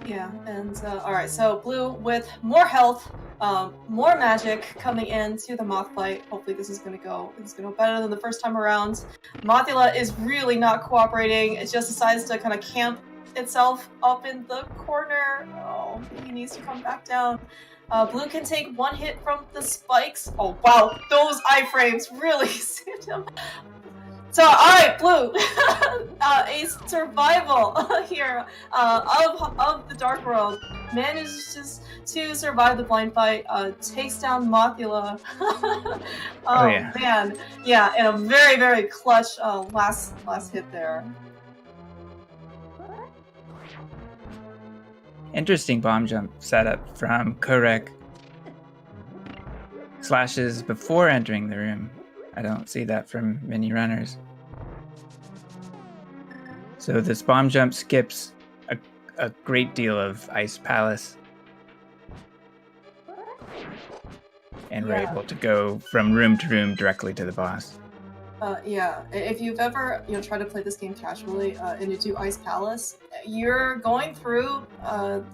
Yeah, and alright, so Blue with more health, more magic coming into the Moth fight. Hopefully this is gonna go better than the first time around. Mothula is really not cooperating. It just decides to kind of camp itself up in the corner. Oh, he needs to come back down. Blue can take one hit from the spikes. Oh wow, those iframes really saved him. So, alright, Blue, a survival here of the Dark World, manages to survive the blind fight, takes down Mothula. Oh yeah. man, yeah, and a very, very clutch last hit there. Interesting bomb jump setup from Kohrek. Slashes before entering the room. I don't see that from many runners. So this bomb jump skips a great deal of Ice Palace. And we're able to go from room to room directly to the boss. Yeah, if you've ever tried to play this game casually and you do Ice Palace, you're going through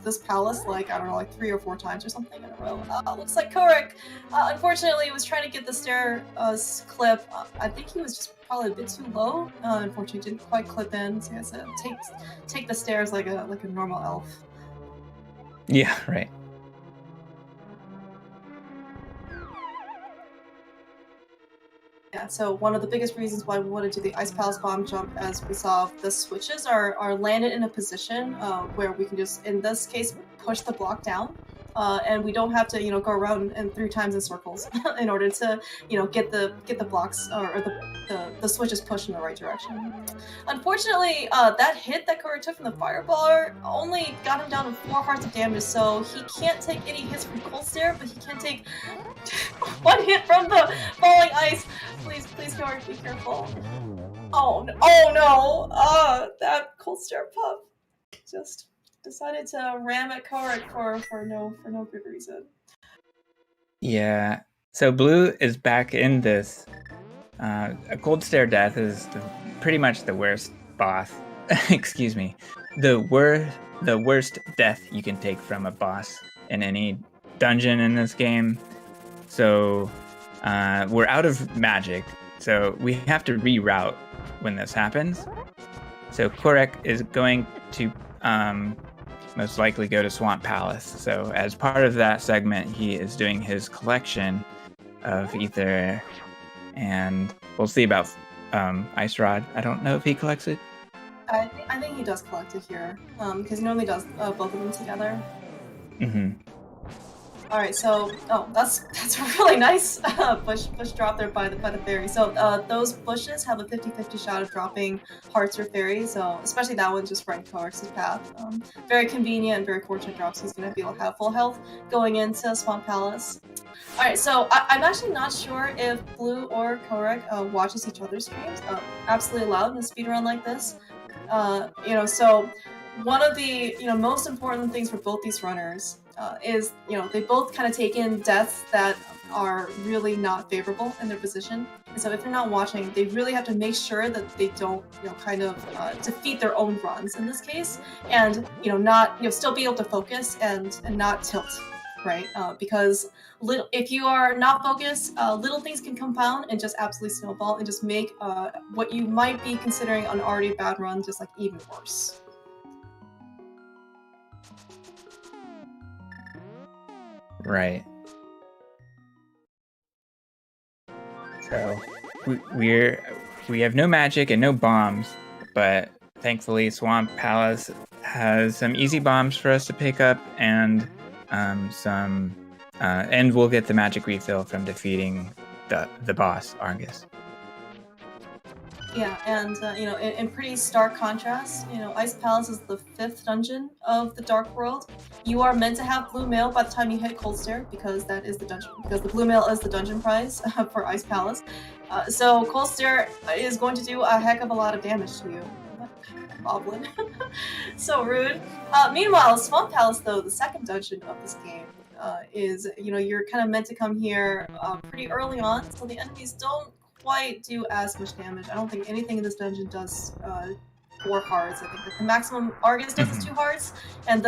this palace like 3 or 4 times or something in a row. Looks like Kohrek, unfortunately, was trying to get the stair clip. I think he was just probably a bit too low. Unfortunately, didn't quite clip in, so he has to take the stairs like a normal elf. Yeah, right. Yeah, so one of the biggest reasons why we want to do the Ice Palace bomb jump, as we saw, the switches are landed in a position where we can just, in this case, push the block down, and we don't have to, go around and 3 times in circles in order to, get the blocks or the switches pushed in the right direction. Unfortunately, that hit that Kohrek took from the fireball only got him down to 4 hearts of damage, so he can't take any hits from Cold Stare, but he can take 1 hit from the falling ice. Please, Kohrek, be careful. Oh no! That Cold Stare pup just decided to ram at Kohrek for no good reason. Yeah. So Blue is back in this. A Cold Stare death is pretty much the worst boss. Excuse me. The worst death you can take from a boss in any dungeon in this game. So we're out of magic, so we have to reroute when this happens. So Kohrek is going to most likely go to Swan Palace. So as part of that segment, he is doing his collection of ether, and we'll see about Ice Rod. I don't know if he collects it. I think he does collect it here, because he normally does both of them together. Mm-hmm. All right, so that's a really nice bush drop there by the fairy. So those bushes have a 50-50 shot of dropping hearts or fairies. So especially that one just right in Kohrek's path. Very convenient and very fortunate drops. He's gonna be able to have full health going into Swan Palace. All right, so I'm actually not sure if Blue or Kohrek watches each other's streams. Absolutely allowed in a speedrun like this. So one of the most important things for both these runners is they both kind of take in deaths that are really not favorable in their position. And so if they're not watching, they really have to make sure that they don't defeat their own runs in this case, and not still be able to focus and not tilt, right? Because if you are not focused, little things can compound and just absolutely snowball and just make what you might be considering an already bad run just even worse. Right. So we have no magic and no bombs, but thankfully Swan Palace has some easy bombs for us to pick up, and and we'll get the magic refill from defeating the boss Argus. Yeah, and in pretty stark contrast, Ice Palace is the 5th dungeon of the Dark World. You are meant to have Blue Mail by the time you hit Cold Stare, because that is the dungeon. Because the Blue Mail is the dungeon prize for Ice Palace. So Cold Stare is going to do a heck of a lot of damage to you. Goblin. So rude. Meanwhile, Swan Palace, though, the 2nd dungeon of this game, is you're kind of meant to come here pretty early on, so the enemies don't quite do as much damage. I don't think anything in this dungeon does 4 hearts. I think the maximum Argus does is 2 hearts, and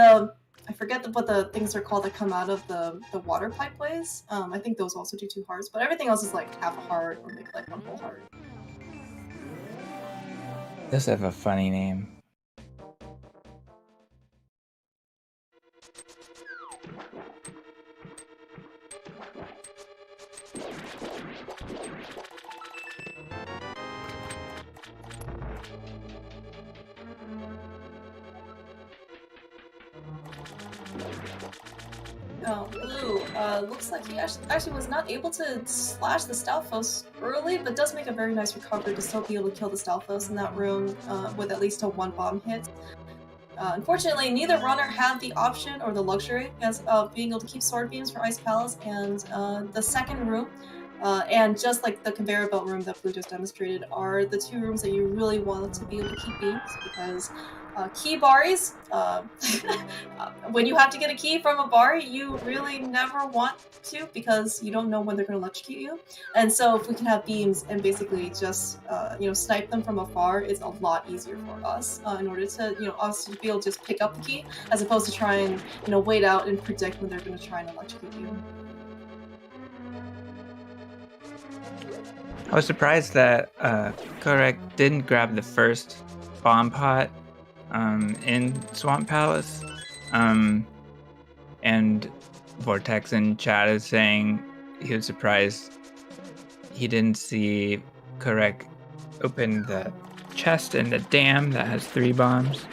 I forget what the things are called that come out of the water pipeways. I think those also do 2 hearts, but everything else is half a heart or maybe 1 whole heart. Does have a funny name. Blue, looks like he actually was not able to slash the Stalfos early, but does make a very nice recovery to still be able to kill the Stalfos in that room with at least a 1 bomb hit. Unfortunately, neither runner had the option or the luxury of being able to keep sword beams for Ice Palace, and the second room, and just like the conveyor belt room that Blue just demonstrated, are the 2 rooms that you really want to be able to keep beams, because key baris, when you have to get a key from a bari, you really never want to, because you don't know when they're going to electrocute you. And so if we can have beams and basically just snipe them from afar, it's a lot easier for us in order to us to be able to just pick up the key, as opposed to try and wait out and predict when they're going to try and electrocute you. I was surprised that Kohrek didn't grab the first bomb pot in Swan Palace. And Vortex in chat is saying he was surprised he didn't see Kohrek open the chest in the dam that has 3 bombs.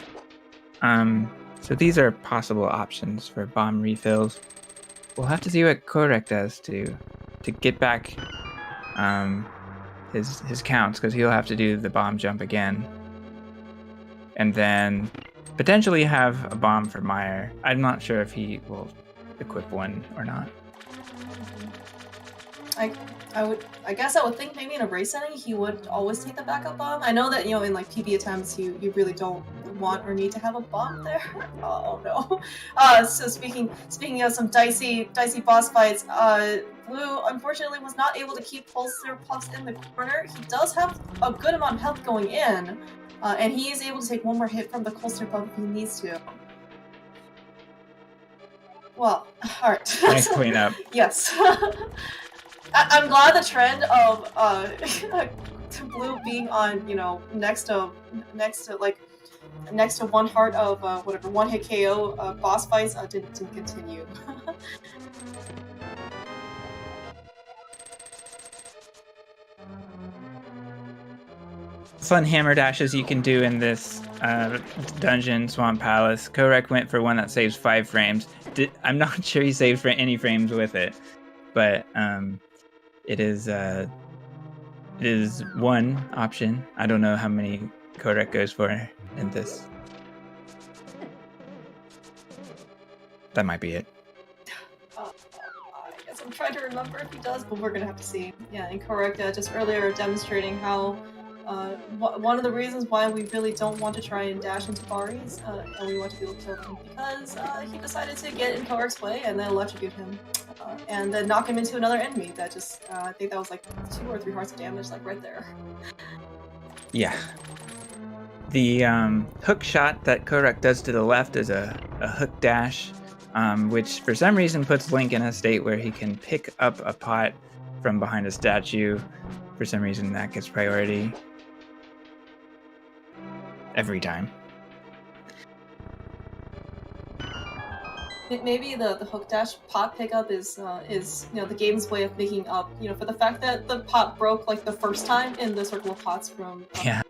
So these are possible options for bomb refills. We'll have to see what Kohrek does to get back his counts, because he'll have to do the bomb jump again. And then potentially have a bomb for Meyer. I'm not sure if he will equip one or not. I guess I would think maybe in a race setting he would always take the backup bomb. I know that in like PB attempts you really don't want or need to have a bomb there. Oh no. So speaking of some dicey boss fights, Blue unfortunately was not able to keep Pulsar Puffs in the corner. He does have a good amount of health going in, and he is able to take 1 more hit from the Pulsar Puff if he needs to. Well, alright. Nice cleanup. Yes. I'm glad the trend of Blue being on next to 1 heart of whatever 1-hit KO boss fights didn't continue. Fun hammer dashes you can do in this dungeon, Swan Palace. Kohrek went for one that saves 5 frames. I'm not sure he saved any frames with it, but it is one option. I don't know how many Kohrek goes for in this. That might be it. I guess I'm trying to remember if he does, but we're gonna have to see. Yeah, and Kohrek just earlier demonstrating how one of the reasons why we really don't want to try and dash into baris, and we want to be able to kill him, because he decided to get in Kohrek's way and then electrocute him, and then knock him into another enemy that just, I think that was like 2 or 3 hearts of damage, like right there. Yeah. The hook shot that Kohrek does to the left is a hook dash, which for some reason puts Link in a state where he can pick up a pot from behind a statue. For some reason that gets priority every time. Maybe the hook dash pot pickup is the game's way of making up for the fact that the pot broke like the first time in the circle of pots from yeah.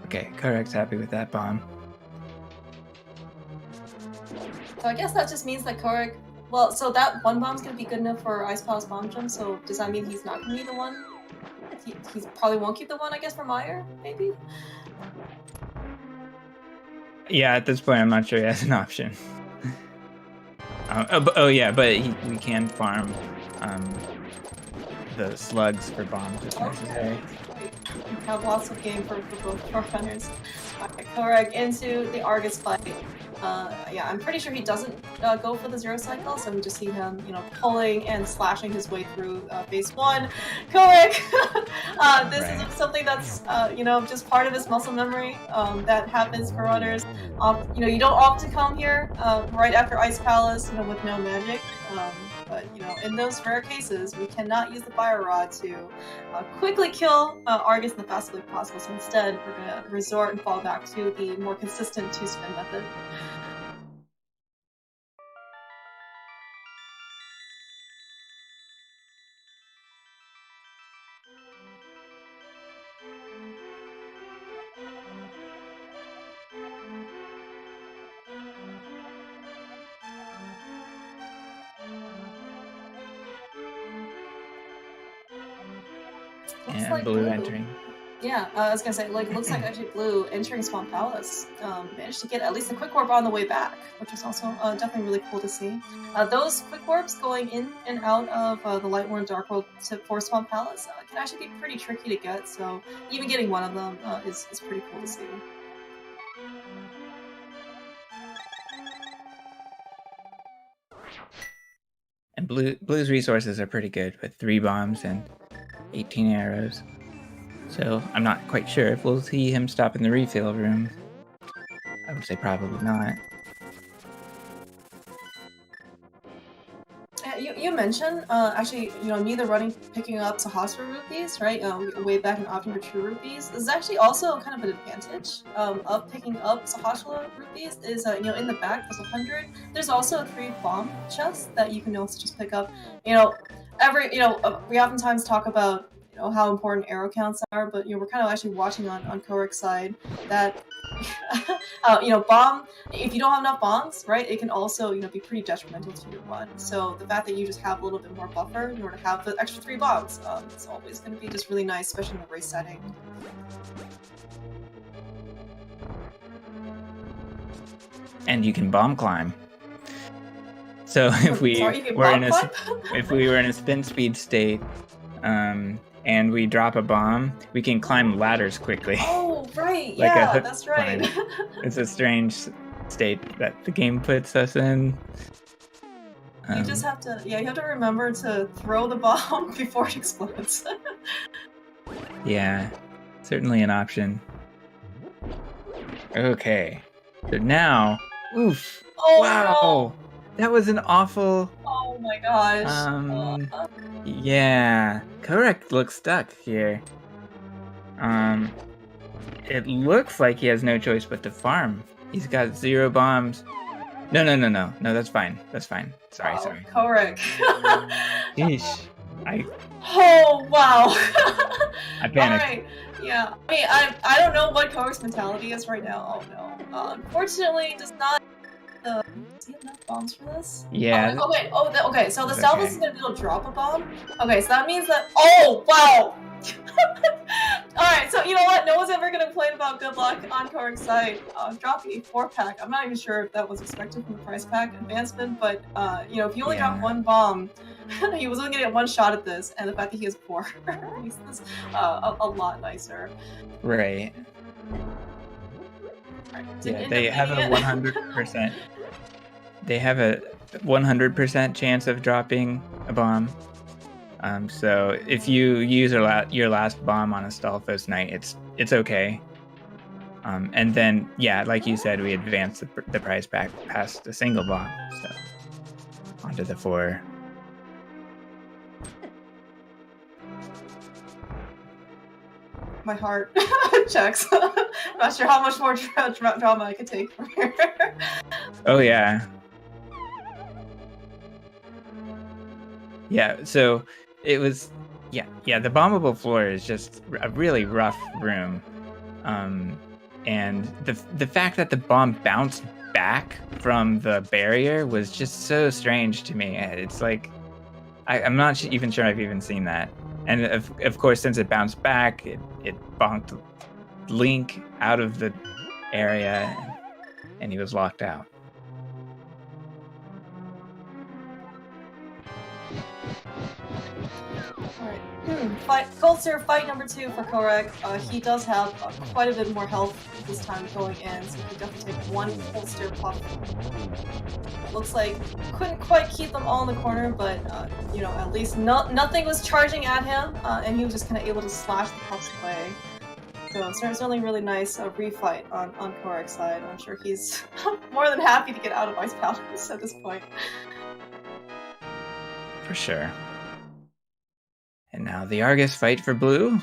Okay, Kohrek's happy with that bomb. So I guess that just means that Kohrek, well, so that 1 bomb's gonna be good enough for Ice Palace bomb jump, so does that mean he's not gonna be the one? He probably won't keep the 1, I guess, for Meyer, maybe? Yeah, at this point I'm not sure he has an option. We can farm the slugs for bombs if necessary. We have lots of game for both our runners. Kohrek into the Argus fight. I'm pretty sure he doesn't go for the 0 cycle, so we just see him, pulling and slashing his way through phase 1. Kohrek! This is something that's, just part of his muscle memory that happens for runners. You don't often come here right after Ice Palace, with no magic. But, in those rare cases, we cannot use the Fire Rod to quickly kill Argus in the fastest way possible. So instead, we're going to resort and fall back to the more consistent 2-spin method. And like blue entering. Yeah, I was gonna say, like, looks like actually blue entering Swan Palace managed to get at least a quick warp on the way back, which is also definitely really cool to see. Those quick warps going in and out of the Light World and Dark World for Swan Palace can actually be pretty tricky to get, so even getting one of them is pretty cool to see. And blue's resources are pretty good with 3 bombs and 18 arrows. So I'm not quite sure if we'll see him stop in the refill room. I would say probably not. You mentioned actually, neither picking up Sahasra rupees, right? Way back in Optimal True rupees. This is actually also kind of an advantage of picking up Sahasra rupees. Is in the back there's 100. There's also 3 bomb chests that you can also just pick up. We oftentimes talk about how important arrow counts are, but we're kind of actually watching on Kohrek's side that bomb, if you don't have enough bombs, right, it can also be pretty detrimental to your run. So the fact that you just have a little bit more buffer in order to have the extra 3 bombs, it's always going to be just really nice, especially in the race setting. And you can bomb climb. So if we were in a spin speed state, and we drop a bomb, we can climb ladders quickly. Oh, right, like yeah, that's right. It's a strange state that the game puts us in. You just have to, you have to remember to throw the bomb before it explodes. Yeah, certainly an option. Okay, so now, oof, oh, wow, no. That was an awful... Oh my gosh. Yeah, Kohrek looks stuck here. It looks like he has no choice but to farm. He's got 0 bombs. No, that's fine. Sorry. Kohrek. Yeesh. Oh, wow. I panicked. Alright, yeah. I mean, I don't know what Kohrek's mentality is right now. Oh no. Unfortunately, does not... does he have enough bombs for this? Yeah. Okay, so the Salvus is gonna be able to drop a bomb. Okay, so that means that... Oh, wow! Alright, so you know what? No one's ever gonna complain about good luck on Kohrek's side. Dropping a 4-pack. I'm not even sure if that was expected from the price pack advancement, but if you only drop 1 bomb, he was only gonna get 1 shot at this, and the fact that he has 4 makes this a lot nicer. Right. Yeah, they have a 100%. They have a 100% chance of dropping a bomb. So if you use your last bomb on a Stalfos Knight, it's okay. And then, yeah, like you said, we advance the prize pack past a single bomb, so onto the 4. My heart checks. Not sure how much more drama I could take from here. Oh yeah. Yeah, so it was, the bombable floor is just a really rough room. And the fact that the bomb bounced back from the barrier was just so strange to me. It's like, I'm not even sure I've even seen that. And of course, since it bounced back, it bonked Link out of the area, and he was locked out. Gold Seer fight number 2 for Kohrek. He does have quite a bit more health this time going in, so he can definitely take 1 full steer puff. Looks like couldn't quite keep them all in the corner, but at least nothing was charging at him, and he was just kind of able to slash the puffs away. So certainly really nice refight on Kohrek's side. I'm sure he's more than happy to get out of Ice Palace at this point. For sure. And now the Argus fight for blue.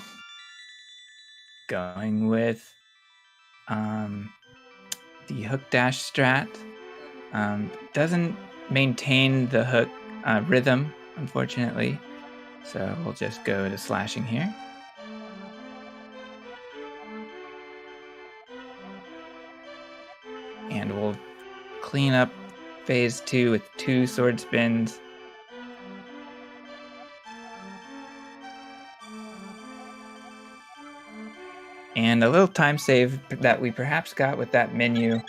Going with the hook dash strat. Doesn't maintain the hook rhythm, unfortunately. So we'll just go to slashing here. And we'll clean up phase 2 with 2 sword spins. And a little time save that we perhaps got with that menu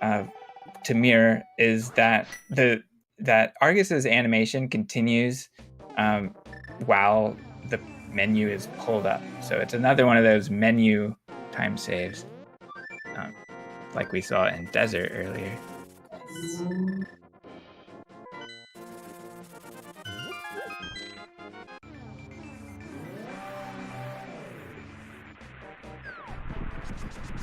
to mirror is that that Argus's animation continues while the menu is pulled up. So it's another one of those menu time saves, like we saw in Desert earlier.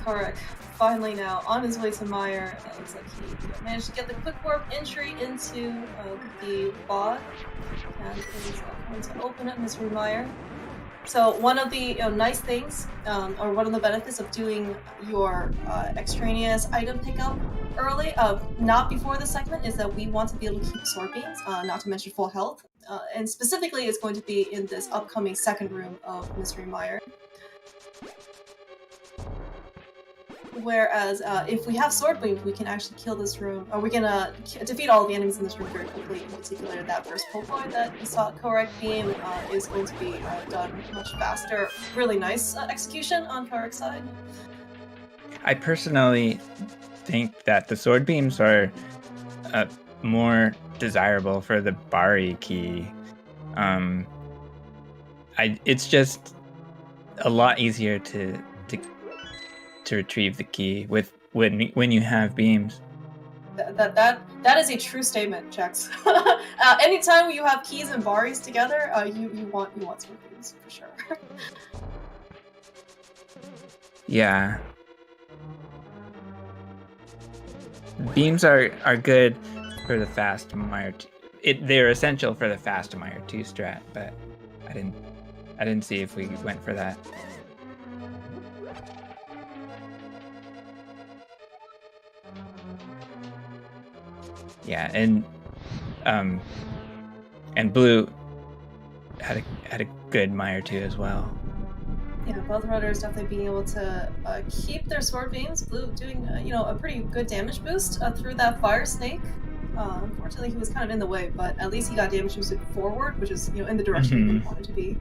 Kohrek, finally now on his way to Meyer. Looks like he managed to get the quick warp entry into the bot, and is going to open up Mystery Meyer. So one of the nice things, or one of the benefits of doing your extraneous item pickup early, not before the segment, is that we want to be able to keep sword beams, not to mention full health, and specifically it's going to be in this upcoming second room of Mystery Meyer. Whereas if we have sword beams, we can actually kill this room, or we can defeat all the enemies in this room very quickly. In particular, that first pull point that you saw at Kohrek beam is going to be done much faster. Really nice execution on Kohrek's side. I personally think that the sword beams are more desirable for the Bari key. It's just a lot easier to retrieve the key when you have beams. That is a true statement, Chex. Anytime you have keys and Baris together, you want sword beams for sure. Yeah. Beams are good for the fast Meyer. They're essential for the fast Meyer 2 strat, but I didn't see if we went for that. Yeah, and Blue had a good Meyer 2 as well. Yeah, both runners definitely being able to keep their sword beams. Blue doing a pretty good damage boost through that fire snake. Unfortunately, he was kind of in the way, but at least he got damage boosted forward, which is in the direction he wanted to be.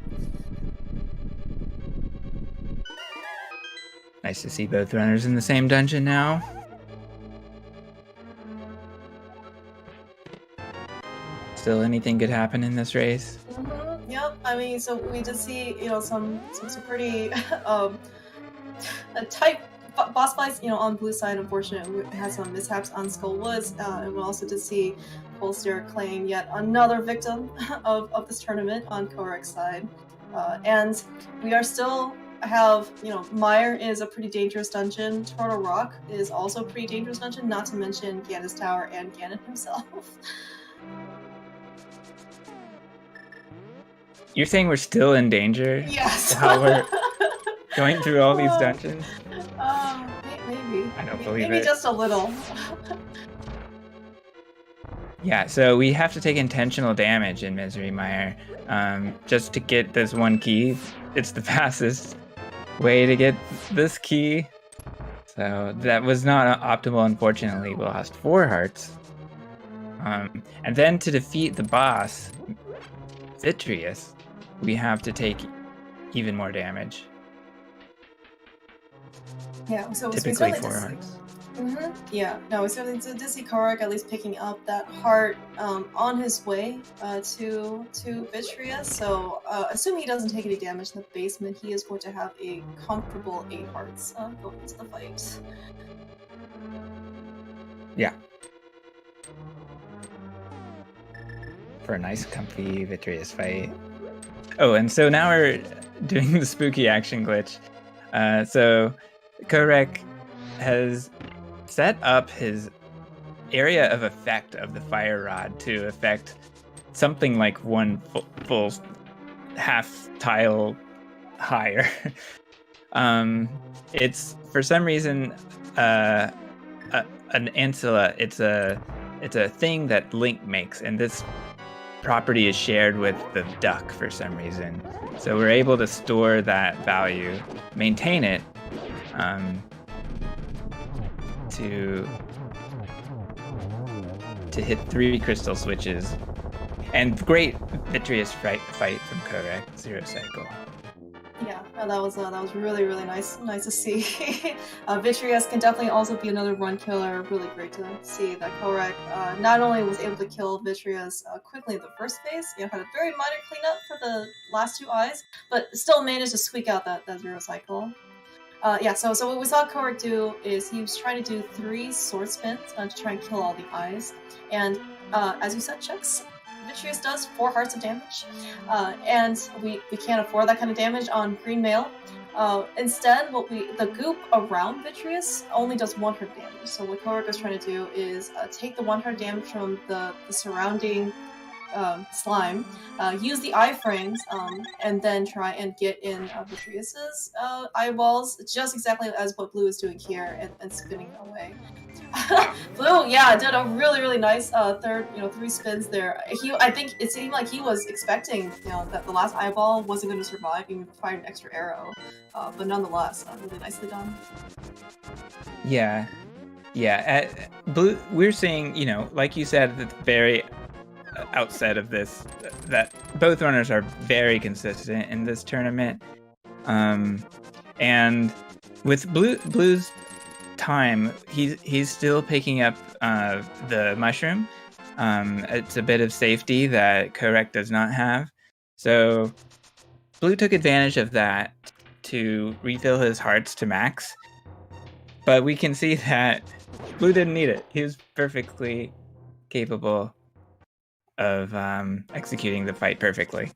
Nice to see both runners in the same dungeon now. Still, anything could happen in this race. Mm-hmm. Yep. I mean, so we did see some pretty tight boss fights. On Blue side, unfortunately, we had some mishaps on Skullwoods, and we also did see Polster claim yet another victim of this tournament on Kohrek's side, and we are still have Meyer is a pretty dangerous dungeon. Turtle Rock is also a pretty dangerous dungeon. Not to mention Ganon's Tower and Ganon himself. You're saying we're still in danger? Yes. How we're going through all these dungeons? Maybe. I don't believe it. Maybe just a little. Yeah, so we have to take intentional damage in Misery Meyer just to get this one key. It's the fastest way to get this key. So that was not optimal, unfortunately. We lost 4 hearts. And then to defeat the boss, Vitreous, we have to take even more damage. Yeah, so typically 4 hearts. Mm-hmm. Yeah, no, we certainly did see Kohrek at least picking up that heart on his way to Vitreous. So assuming he doesn't take any damage in the basement, he is going to have a comfortable 8 hearts going into the fight. Yeah. For a nice, comfy, Vitreous fight. Oh, and so now we're doing the spooky action glitch. So Kohrek has set up his area of effect of the fire rod to affect something like one full half tile higher. It's for some reason an ancilla. It's a thing that Link makes, and this property is shared with the duck for some reason. So we're able to store that value, maintain it, to hit 3 crystal switches. And great Vitreous fight from Kohrek, 0 cycle. Yeah, That was really nice to see. Vitreous can definitely also be another run killer. Really great to see that Kohrek not only was able to kill Vitreous quickly in the first phase, had a very minor cleanup for the last 2 eyes, but still managed to squeak out that 0 cycle. So what we saw Kohrek do is he was trying to do 3 sword spins to try and kill all the eyes, and as you said, Chicks, Vitreous does 4 hearts of damage, and we can't afford that kind of damage on green male. Instead, the goop around Vitreous only does 1 heart damage. So what Kohrek was trying to do is take the 1 heart damage from the surrounding slime, use the iframes, and then try and get in Vitreous's eyeballs, just exactly as what Blue is doing here and spinning away. Blue, did a really nice third, 3 spins there. I think it seemed like he was expecting, that the last eyeball wasn't going to survive, even fired an extra arrow. But nonetheless, really nicely done. Yeah. Blue, we're seeing, like you said at the very outset of this, that both runners are very consistent in this tournament. And with Blue's time, he's still picking up the mushroom. It's a bit of safety that Kohrek does not have. So Blue took advantage of that to refill his hearts to max. But we can see that Blue didn't need it. He was perfectly capable of executing the fight perfectly.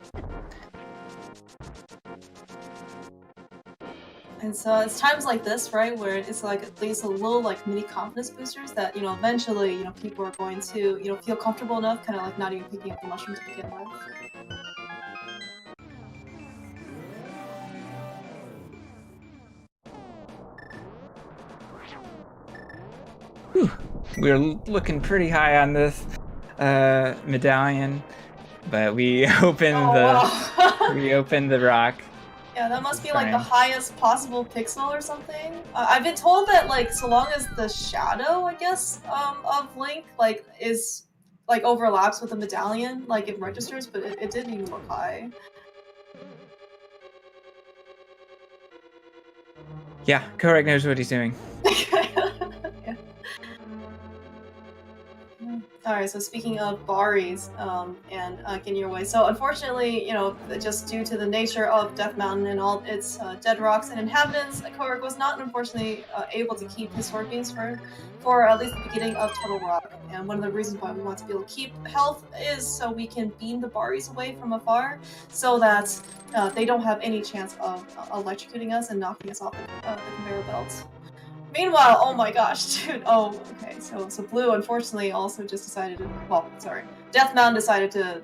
And so it's times like this, right, where it's like at least a little like mini confidence boosters that, eventually, people are going to, feel comfortable enough, kind of like not even picking up the mushroom to begin with. Whew. We're looking pretty high on this medallion, but we opened the rock. Yeah, that must be like the highest possible pixel or something. I've been told that like so long as the shadow, I guess, of Link is overlaps with the medallion, it registers, but it didn't even look high. Yeah, Kohrek knows what he's doing. Yeah. Alright, so speaking of Baris and getting your way, so unfortunately, just due to the nature of Death Mountain and all its dead rocks and inhabitants, Kohrek was not unfortunately able to keep his sword beams for at least the beginning of Total Rock. And one of the reasons why we want to be able to keep health is so we can beam the Baris away from afar, so that they don't have any chance of electrocuting us and knocking us off the conveyor belt. Meanwhile, oh my gosh, dude. Oh, okay. So Blue unfortunately also just decided to. Death Mountain decided to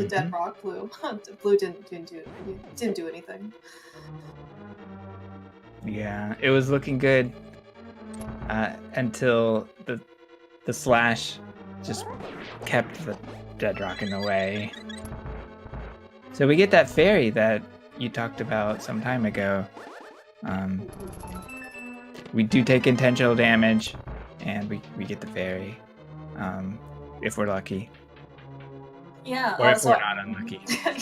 dead rock Blue. Blue didn't do anything. Yeah, it was looking good until the slash just kept the dead rock in the way. So we get that fairy that you talked about some time ago. We do take intentional damage, and we get the fairy, if we're lucky. Yeah. Or if we're not unlucky.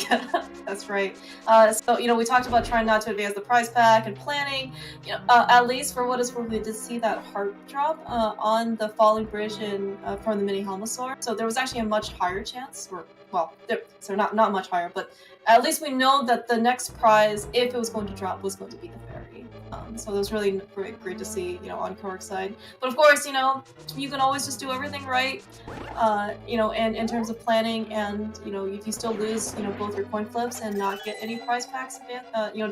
Yeah, that's right. So, we talked about trying not to advance the prize pack and planning. At least for what it's worth, we did see that heart drop on the falling bridge from the mini Helmosaur. So there was actually a much higher chance, not much higher, but at least we know that the next prize, if it was going to drop, was going to be the fairy. So it was really great to see, on Kohrek's side. But of course, you can always just do everything right, and in terms of planning, and, if you still lose, both your coin flips and not get any prize packs,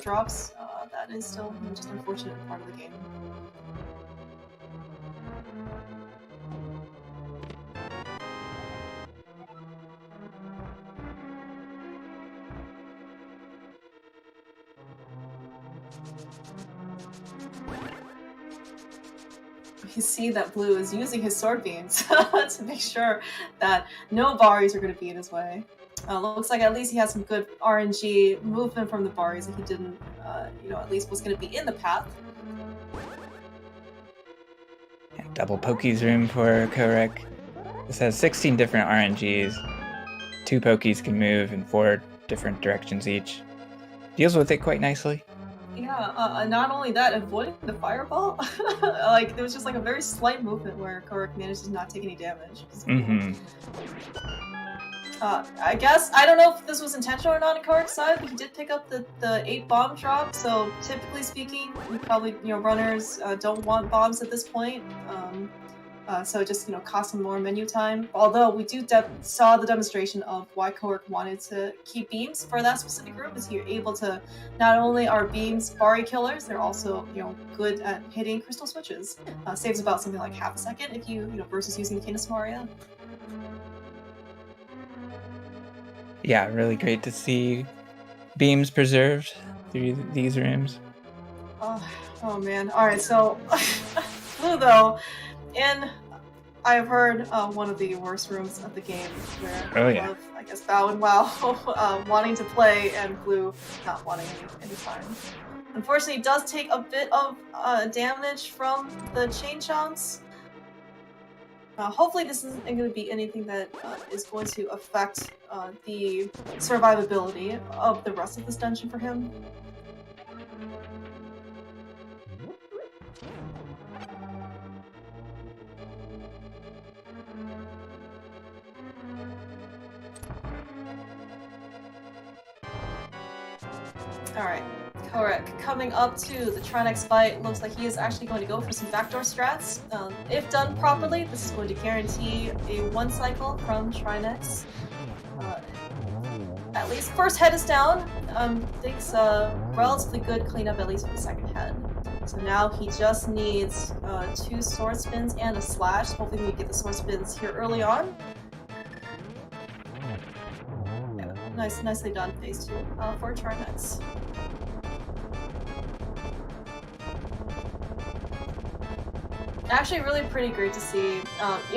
drops, that is still just an unfortunate part of the game. You see that Blue is using his sword beams to make sure that no Baris are going to be in his way. Looks like at least he has some good RNG movement from the Baris that he didn't, at least was going to be in the path. Yeah, double Poke's room for Kohrek. This has 16 different RNGs. 2 Pokes can move in 4 different directions each. deals with it quite nicely. Yeah, not only that, avoiding the fireball, like there was just like a very slight movement where Kohrek managed to not take any damage. I guess, I don't know if this was intentional or not on Kohrek's side, but he did pick up the 8 bomb drop, so typically speaking, we probably, runners don't want bombs at this point. So it just, cost him more menu time. Although we saw the demonstration of why Kohrek wanted to keep beams for that specific room, is here able to, not only are beams Bari killers, they're also, good at hitting crystal switches. Saves about something like half a second if you, versus using Canis Maria. Yeah, really great to see beams preserved through these rooms. Oh man. Alright, so Blue though, I've heard one of the worst rooms of the game where I guess Bao and Wow wanting to play and Blue not wanting any time. Unfortunately, it does take a bit of damage from the chain chomps. Hopefully this isn't going to be anything that is going to affect the survivability of the rest of this dungeon for him. Alright, Kohrek coming up to the Trinex fight. Looks like he is actually going to go for some backdoor strats. If done properly, this is going to guarantee a 1 cycle from Trinex. At least first head is down. Thinks relatively good cleanup, at least for the second head. So now he just needs 2 sword spins and a slash. Hopefully we get the sword spins here early on. Nicely done, phase 2 for Trinex. Actually, really pretty great to see,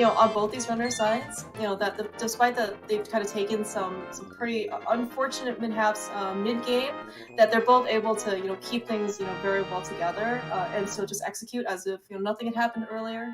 on both these runner sides, that despite that they've kind of taken some pretty unfortunate mishaps mid-game, that they're both able to, keep things, very well together, and so just execute as if, nothing had happened earlier.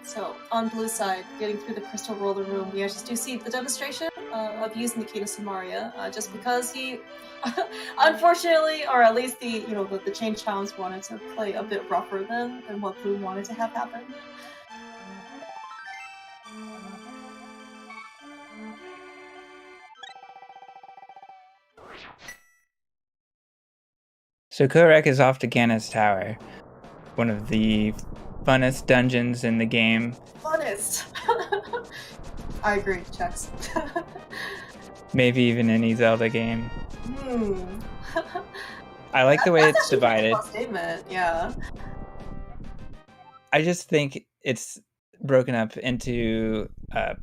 So, on Blue side, getting through the Crystal Roller Room, we actually do see the demonstration of using the Canis Maria, just because he, unfortunately, or at least the Chain Chomps wanted to play a bit rougher than what Blue wanted to have happen. So Kohrek is off to Ganna's Tower, one of the funnest dungeons in the game. Funnest! I agree, checks. Maybe even any Zelda game. I like the way it's divided. That's statement, yeah. I just think it's broken up into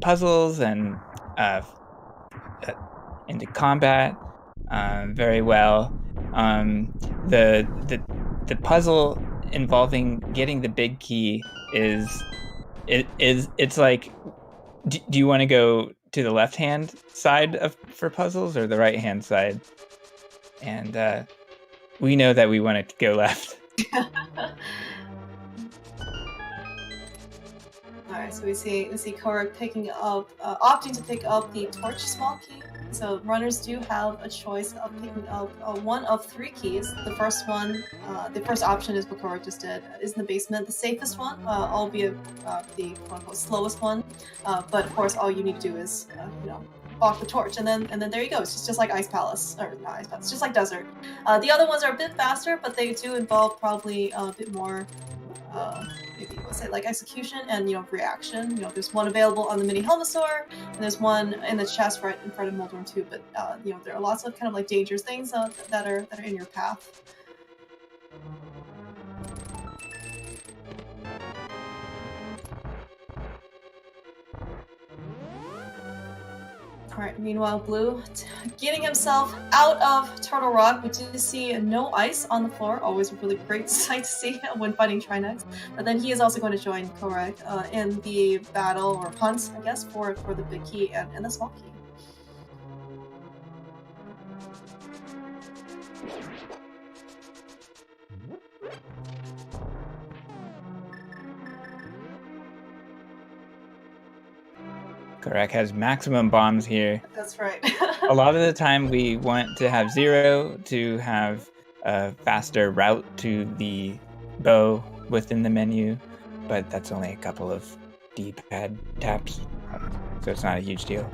puzzles and into combat very well. The puzzle involving getting the big key it's like, do you want to go to the left hand side for puzzles or the right hand side? And we know that we want to go left. Alright, so we see Kohrek picking up, opting to pick up the torch small key. So runners do have a choice of picking up one of 3 keys. The first one, the first option is what Kohrek just did, is in the basement. The safest one, albeit the quote-unquote slowest one. But of course, all you need to do is, walk the torch, and then there you go. It's just like Ice Palace, or not Ice Palace, it's just like Desert. The other ones are a bit faster, but they do involve probably a bit more, maybe let's say like execution and reaction. There's one available on the mini Helmasaur, and there's one in the chest right in front of Moldorm too. But there are lots of kind of like dangerous things that are in your path. Alright, meanwhile, Blue getting himself out of Turtle Rock. We do see no ice on the floor, always a really great sight to see when fighting Trinex. But then he is also going to join Kohrek in the battle, or hunt, I guess, for the big key and the small key. Kohrek has maximum bombs here. That's right. A lot of the time we want to have 0 to have a faster route to the bow within the menu, but that's only a couple of D-pad taps, so it's not a huge deal.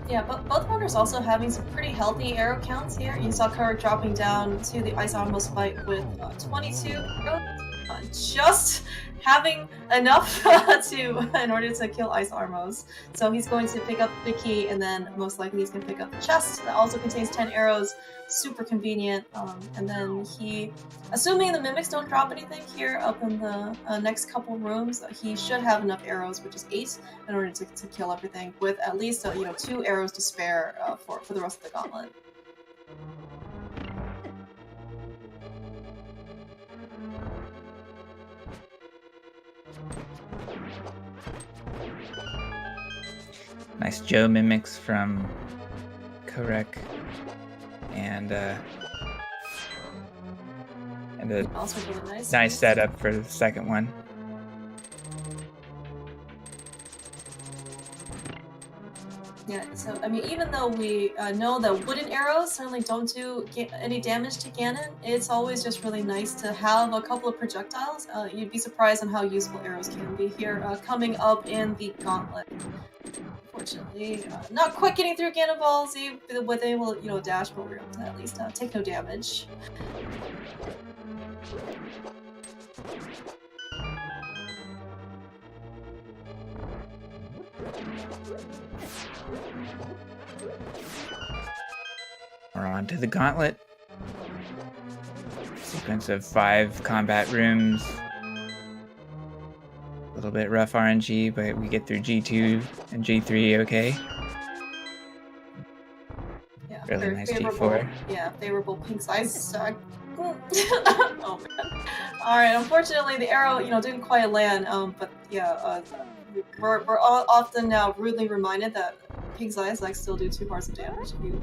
Yeah, but both runners also having some pretty healthy arrow counts here. You saw Kohrek dropping down to the Ice Armos fight with 22 arrows, just having enough in order to kill Ice Armos. So he's going to pick up the key, and then most likely he's going to pick up the chest that also contains 10 arrows. Super convenient. And then he, assuming the mimics don't drop anything here up in the next couple rooms, he should have enough arrows, which is 8, in order to kill everything, with at least 2 arrows to spare for the rest of the gauntlet. Nice Joe mimics from Kohrek, and a Also really nice setup for the second one. Yeah, so I mean, even though we know that wooden arrows certainly don't do any damage to Ganon, it's always just really nice to have a couple of projectiles. You'd be surprised on how useful arrows can be here, coming up in the Gauntlet. Unfortunately, not quite getting through Ganon Ball Z with able, dash, but we're able to at least take no damage. We're on to the Gauntlet. Sequence of 5 combat rooms. A little bit rough RNG, but we get through G2 and G3 okay. Yeah, Really nice favorable, G4. Yeah, favorable pink size. Oh man. Alright, unfortunately the arrow, didn't quite land, but yeah, we're all often now rudely reminded that pig's eyes still do 2 bars of damage if you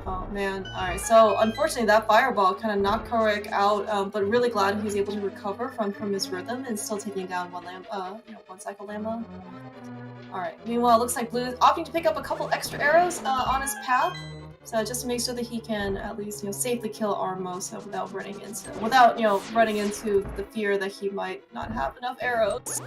Oh man, alright, so unfortunately that fireball kind of knocked Kohrek out, but really glad he was able to recover from his rhythm and still taking down one cycle Lamba. Alright, meanwhile it looks like Blue is opting to pick up a couple extra arrows on his path, so just to make sure that he can at least safely kill Armos without running into the fear that he might not have enough arrows.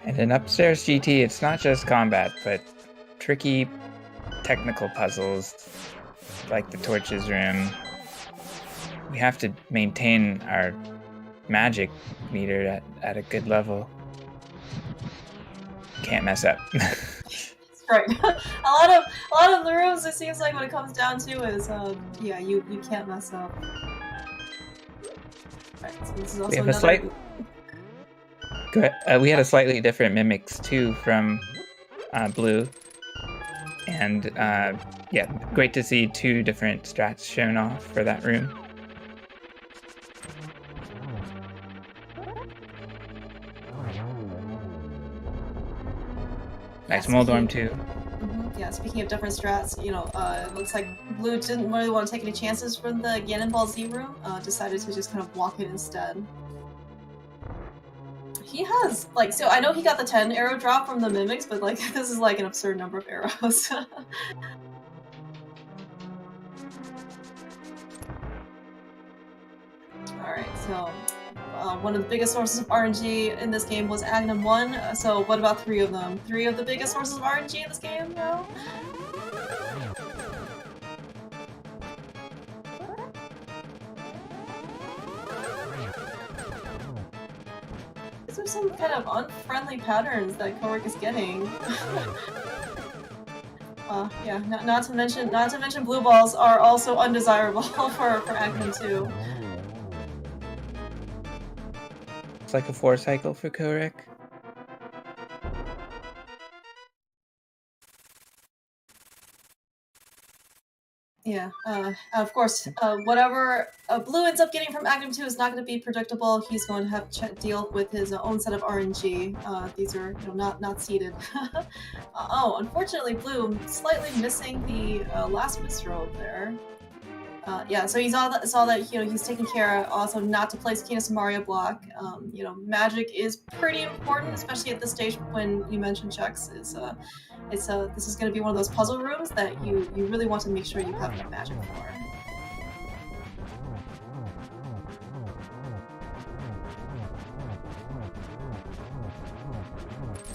And in Upstairs GT, it's not just combat, but tricky technical puzzles, like the Torches room. We have to maintain our magic meter at a good level. Can't mess up. Right. a lot of the rooms, it seems like, when it comes down to is, yeah, you can't mess up. Right, so this is also we had a slightly different mimics too from Blue, and yeah, great to see 2 different strats shown off for that room. Nice Moldorm too. Yeah, speaking of different strats, it looks like Blue didn't really want to take any chances from the Ganon Ball Z room, decided to just kind of walk in instead. He has, so I know he got the 10 arrow drop from the mimics, but this is an absurd number of arrows. Alright, so one of the biggest sources of RNG in this game was Agnum 1, so what about 3 of them? 3 of the biggest sources of RNG in this game, no? These are some kind of unfriendly patterns that Kohrek is getting. Yeah, not to mention blue balls are also undesirable for Agnum 2. It's like a 4 cycle for Kohrek. Yeah, of course, whatever Blue ends up getting from Agnum 2 is not going to be predictable. He's going to have to deal with his own set of RNG. These are not seeded. Oh, unfortunately, Blue slightly missing the last misthrow there. Yeah, so he saw that he's taking care also not to place Kina Mario block. Magic is pretty important, especially at this stage when you mentioned checks. This is going to be one of those puzzle rooms that you really want to make sure you have enough magic for.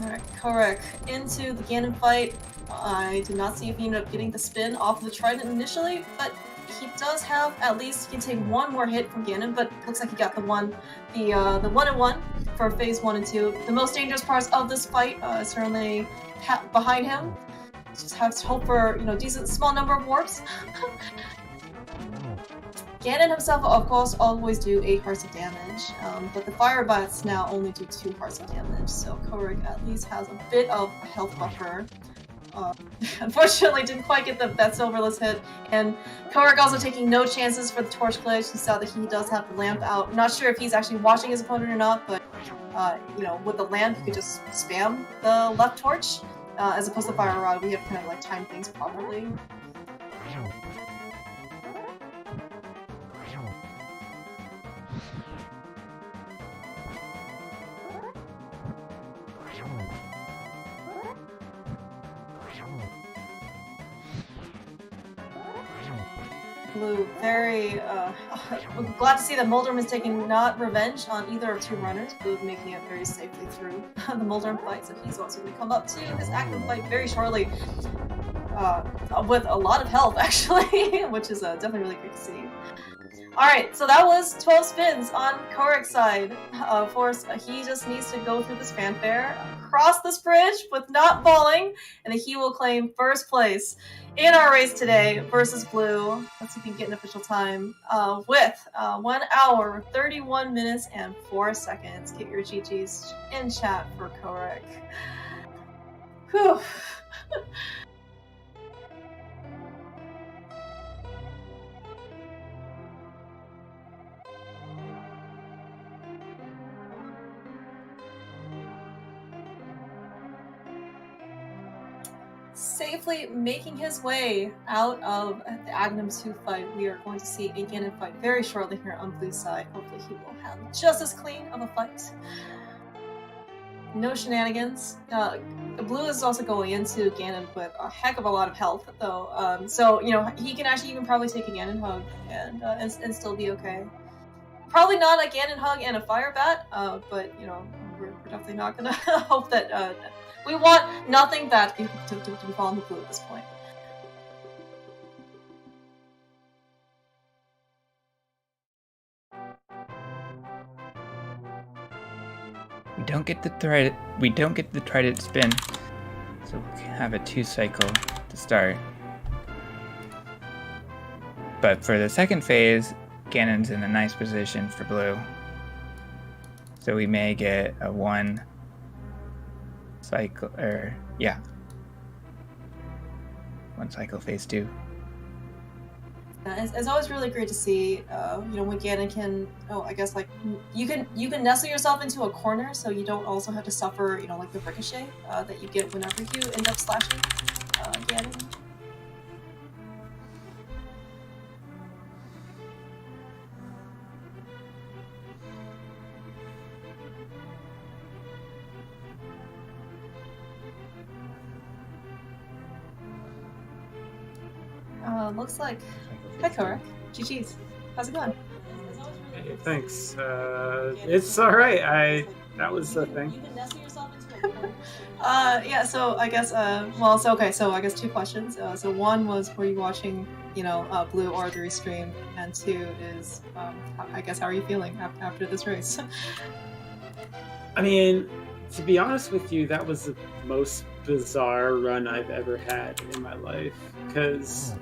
Alright, Kohrek into the Ganon fight. I did not see if he ended up getting the spin off of the Trident initially, but he does have, at least he can take one more hit from Ganon, but looks like he got the 1-1 for phase 1 and 2. The most dangerous parts of this fight is certainly behind him. Just have to hope for decent small number of warps. Ganon himself, of course, always do 8 hearts of damage, but the fire bats now only do 2 hearts of damage, so Kohrek at least has a bit of a health buffer. Unfortunately, didn't quite get that silverless hit, and Kohrek also taking no chances for the torch glitch. He saw that he does have the lamp out. I'm not sure if he's actually watching his opponent or not, but with the lamp, you could just spam the left torch, as opposed to fire rod. We have kind of like timed things properly. Blue, very glad to see that Mulderm is taking not revenge on either of 2 runners. Blue making it very safely through the Mulderm fight, so he's also going to come up to his active fight very shortly with a lot of health, actually, which is definitely really great to see. Alright, so that was 12 spins on Kohrek's side. Of course, he just needs to go through this fanfare, cross this bridge with not falling, and then he will claim first place in our race today versus Blue. Let's see if we can get an official time with 1 hour, 31 minutes, and 4 seconds. Get your GGs in chat for Kohrek. Whew. Safely making his way out of the Agnum 2 fight. We are going to see a Ganon fight very shortly here on Blue's side. Hopefully he will have just as clean of a fight. No shenanigans. Blue is also going into Ganon with a heck of a lot of health, though. So he can actually even probably take a Ganon hug and still be okay. Probably not a Ganon hug and a fire bat, but we're definitely not gonna hope that. We want nothing bad to befall the Blue at this point. We don't get the Trident spin, so we can have a 2 cycle to start. But for the second phase, Ganon's in a nice position for Blue, so we may get a 1 cycle, 1 cycle phase 2. It's always really great to see, when Ganon can, I guess like you can nestle yourself into a corner, so you don't also have to suffer, like the ricochet that you get whenever you end up slashing Ganon. Looks like. Hi, Kohrek. GG's. How's it going? Hey, thanks. It's all right. That was the thing. You can nestle yourself into a corner. Yeah. So I guess. Okay. So I guess 2 questions. So 1 was, were you watching, Blue or the restream, and 2 is, I guess, how are you feeling after this race? I mean, to be honest with you, that was the most bizarre run I've ever had in my life, because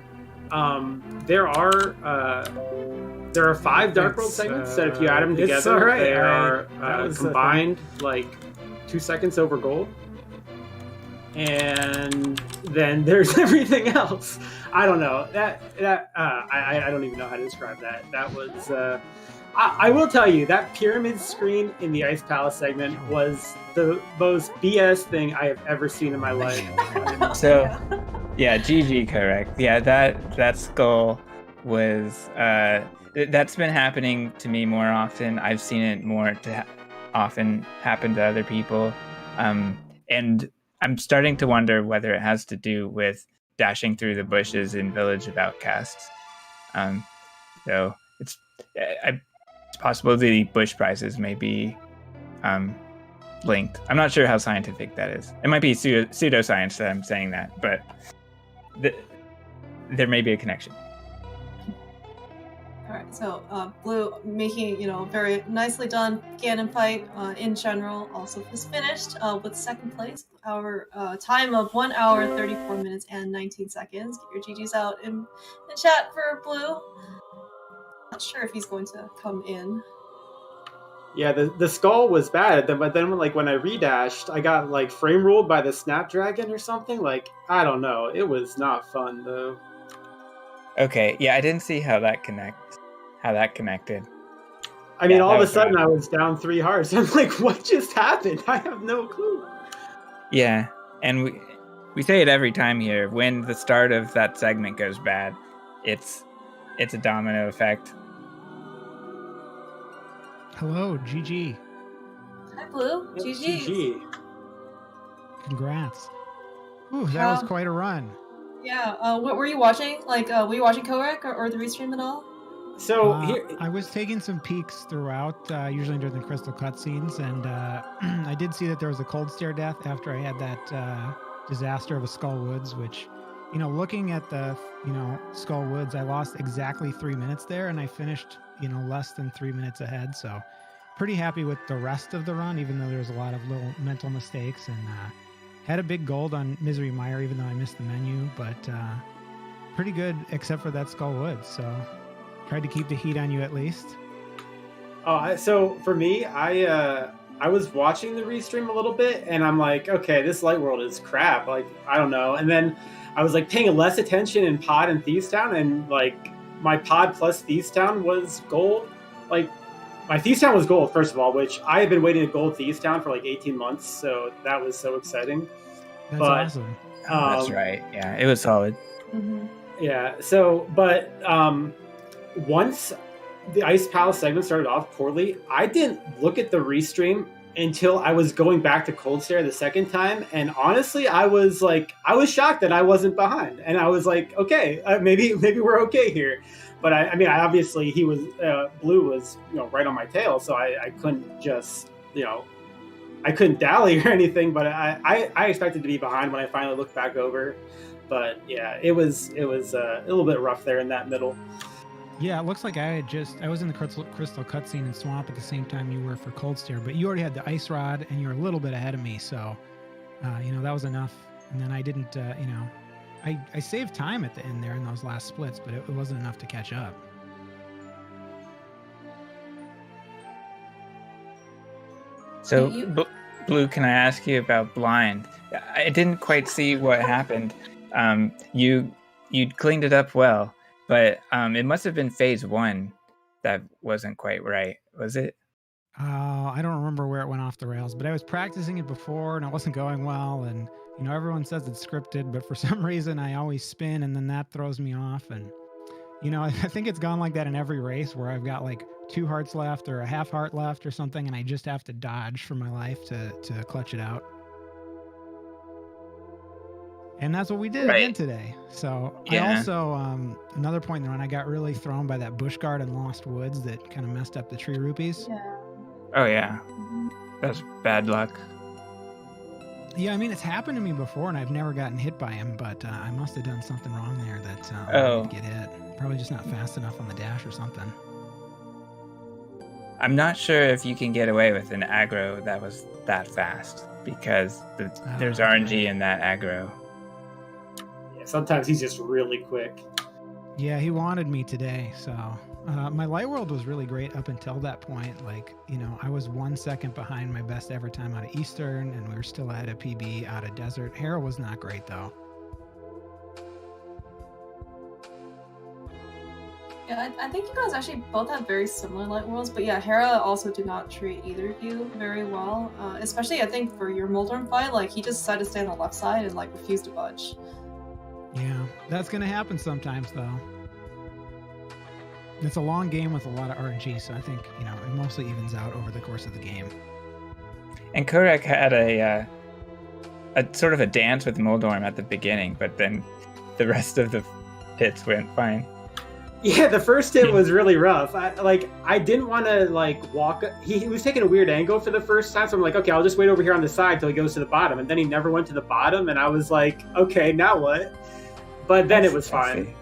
there are 5 Dark World segments that if you add them together, right. They are combined like 2 seconds over gold. and then there's everything else. I don't know. I don't even know how to describe that. That was. I will tell you that pyramid screen in the Ice Palace segment was the most BS thing I have ever seen in my life. So, yeah, GG, correct. Yeah, that skull was that's been happening to me more often. I've seen it more often happen to other people, and I'm starting to wonder whether it has to do with dashing through the bushes in Village of Outcasts. So it's possible the bush prizes may be linked. I'm not sure how scientific that is. It might be pseudoscience that I'm saying that, but there may be a connection. All right, so Blue making, very nicely done Ganon fight in general also was finished with second place. Our time of 1 hour, 34 minutes, and 19 seconds. Get your GGs out in chat for Blue. Not sure if he's going to come in. Yeah, the skull was bad, but then when I redashed, I got frame ruled by the Snapdragon or something. I don't know. It was not fun though. Okay, yeah, I didn't see how that connected. I mean, all of a sudden bad. I was down 3 hearts. I'm like, what just happened? I have no clue. Yeah, and we say it every time here. When the start of that segment goes bad, it's a domino effect. Hello, GG. Hi, Blue. GG. Congrats. Ooh, that was quite a run. Yeah. What were you watching? Were you watching Kohrek or the restream at all? So I was taking some peeks throughout, usually during the crystal cutscenes, and I did see that there was a cold stare death after I had that disaster of a Skull Woods, which, looking at the, Skull Woods, I lost exactly 3 minutes there, and I finished, less than 3 minutes ahead. So pretty happy with the rest of the run, even though there was a lot of little mental mistakes, and had a big gold on Misery Mire, even though I missed the menu, but pretty good except for that Skull Woods. So tried to keep the heat on you at least. So for me, I was watching the restream a little bit, and I'm like, okay, this Light World is crap. I don't know. And then I was paying less attention in Pod and Thieves Town, and my Pod plus Thieves Town was gold. My Thieves Town was gold, first of all, which I have been waiting to gold Thieves Town for 18 months, so that was so exciting. That's awesome. That's right. Yeah, it was solid. Mm-hmm. Yeah. So, but once the Ice Palace segment started off poorly, I didn't look at the restream until I was going back to Cold Stare the second time, and honestly, I was shocked that I wasn't behind, and I was like, okay, maybe we're okay here. But I mean, obviously he was Blue was right on my tail, so I couldn't just I couldn't dally or anything. But I expected to be behind when I finally looked back over. But yeah, it was a little bit rough there in that middle. Yeah, it looks like I was in the crystal cutscene in Swamp at the same time you were for Cold Stare, but you already had the Ice Rod and you were a little bit ahead of me, so that was enough. And then I didn't, I saved time at the end there in those last splits, but it wasn't enough to catch up. So, Blue, can I ask you about Blind? I didn't quite see what happened. You cleaned it up well, but it must have been phase 1 that wasn't quite right, was it? I don't remember where it went off the rails, but I was practicing it before and it wasn't going well, and everyone says it's scripted, but for some reason I always spin and then that throws me off. And, I think it's gone like that in every race where I've got 2 hearts left or a half heart left or something, and I just have to dodge for my life to clutch it out. And that's what we did again today. So yeah. I also, another point in the run, I got really thrown by that bush guard in Lost Woods that kind of messed up the tree rupees. Yeah. Oh yeah. That's bad luck. Yeah, I mean, it's happened to me before, and I've never gotten hit by him, but I must have done something wrong there that I didn't get hit. Probably just not fast enough on the dash or something. I'm not sure if you can get away with an aggro that was that fast, because there's RNG in that aggro. Yeah, sometimes he's just really quick. Yeah, he wanted me today, so my light world was really great up until that point. Like, you know, I was 1 second behind my best ever time out of Eastern, and we were still ahead of PB out of Desert. Hera was not great though. Yeah, I think you guys actually both have very similar light worlds, but yeah, Hera also did not treat either of you very well. Especially, I think, for your Moldorm fight, like, he just decided to stay on the left side and, like, refused to budge. Yeah, that's going to happen sometimes, though. It's a long game with a lot of RNG, so I think, you know, it mostly evens out over the course of the game. And Kohrek had a sort of a dance with Moldorm at the beginning, but then the rest of the hits went fine. Yeah, the first hit was really rough. I didn't want to walk. He was taking a weird angle for the first time, so I'm like, okay, I'll just wait over here on the side till he goes to the bottom. And then he never went to the bottom, and I was like, okay, now what? But then it was fine.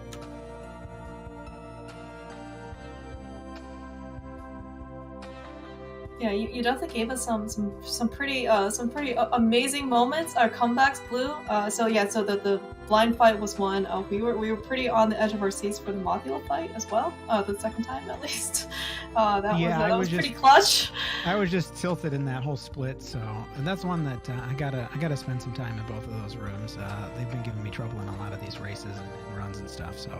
Yeah, you definitely gave us some pretty amazing moments, comebacks, Blue. So the blind fight was one. We were pretty on the edge of our seats for the Mothula fight as well. The second time at least. That was pretty clutch. I was just tilted in that whole split, so and that's one that I gotta spend some time in both of those rooms. They've been giving me trouble in a lot of these races and runs and stuff, so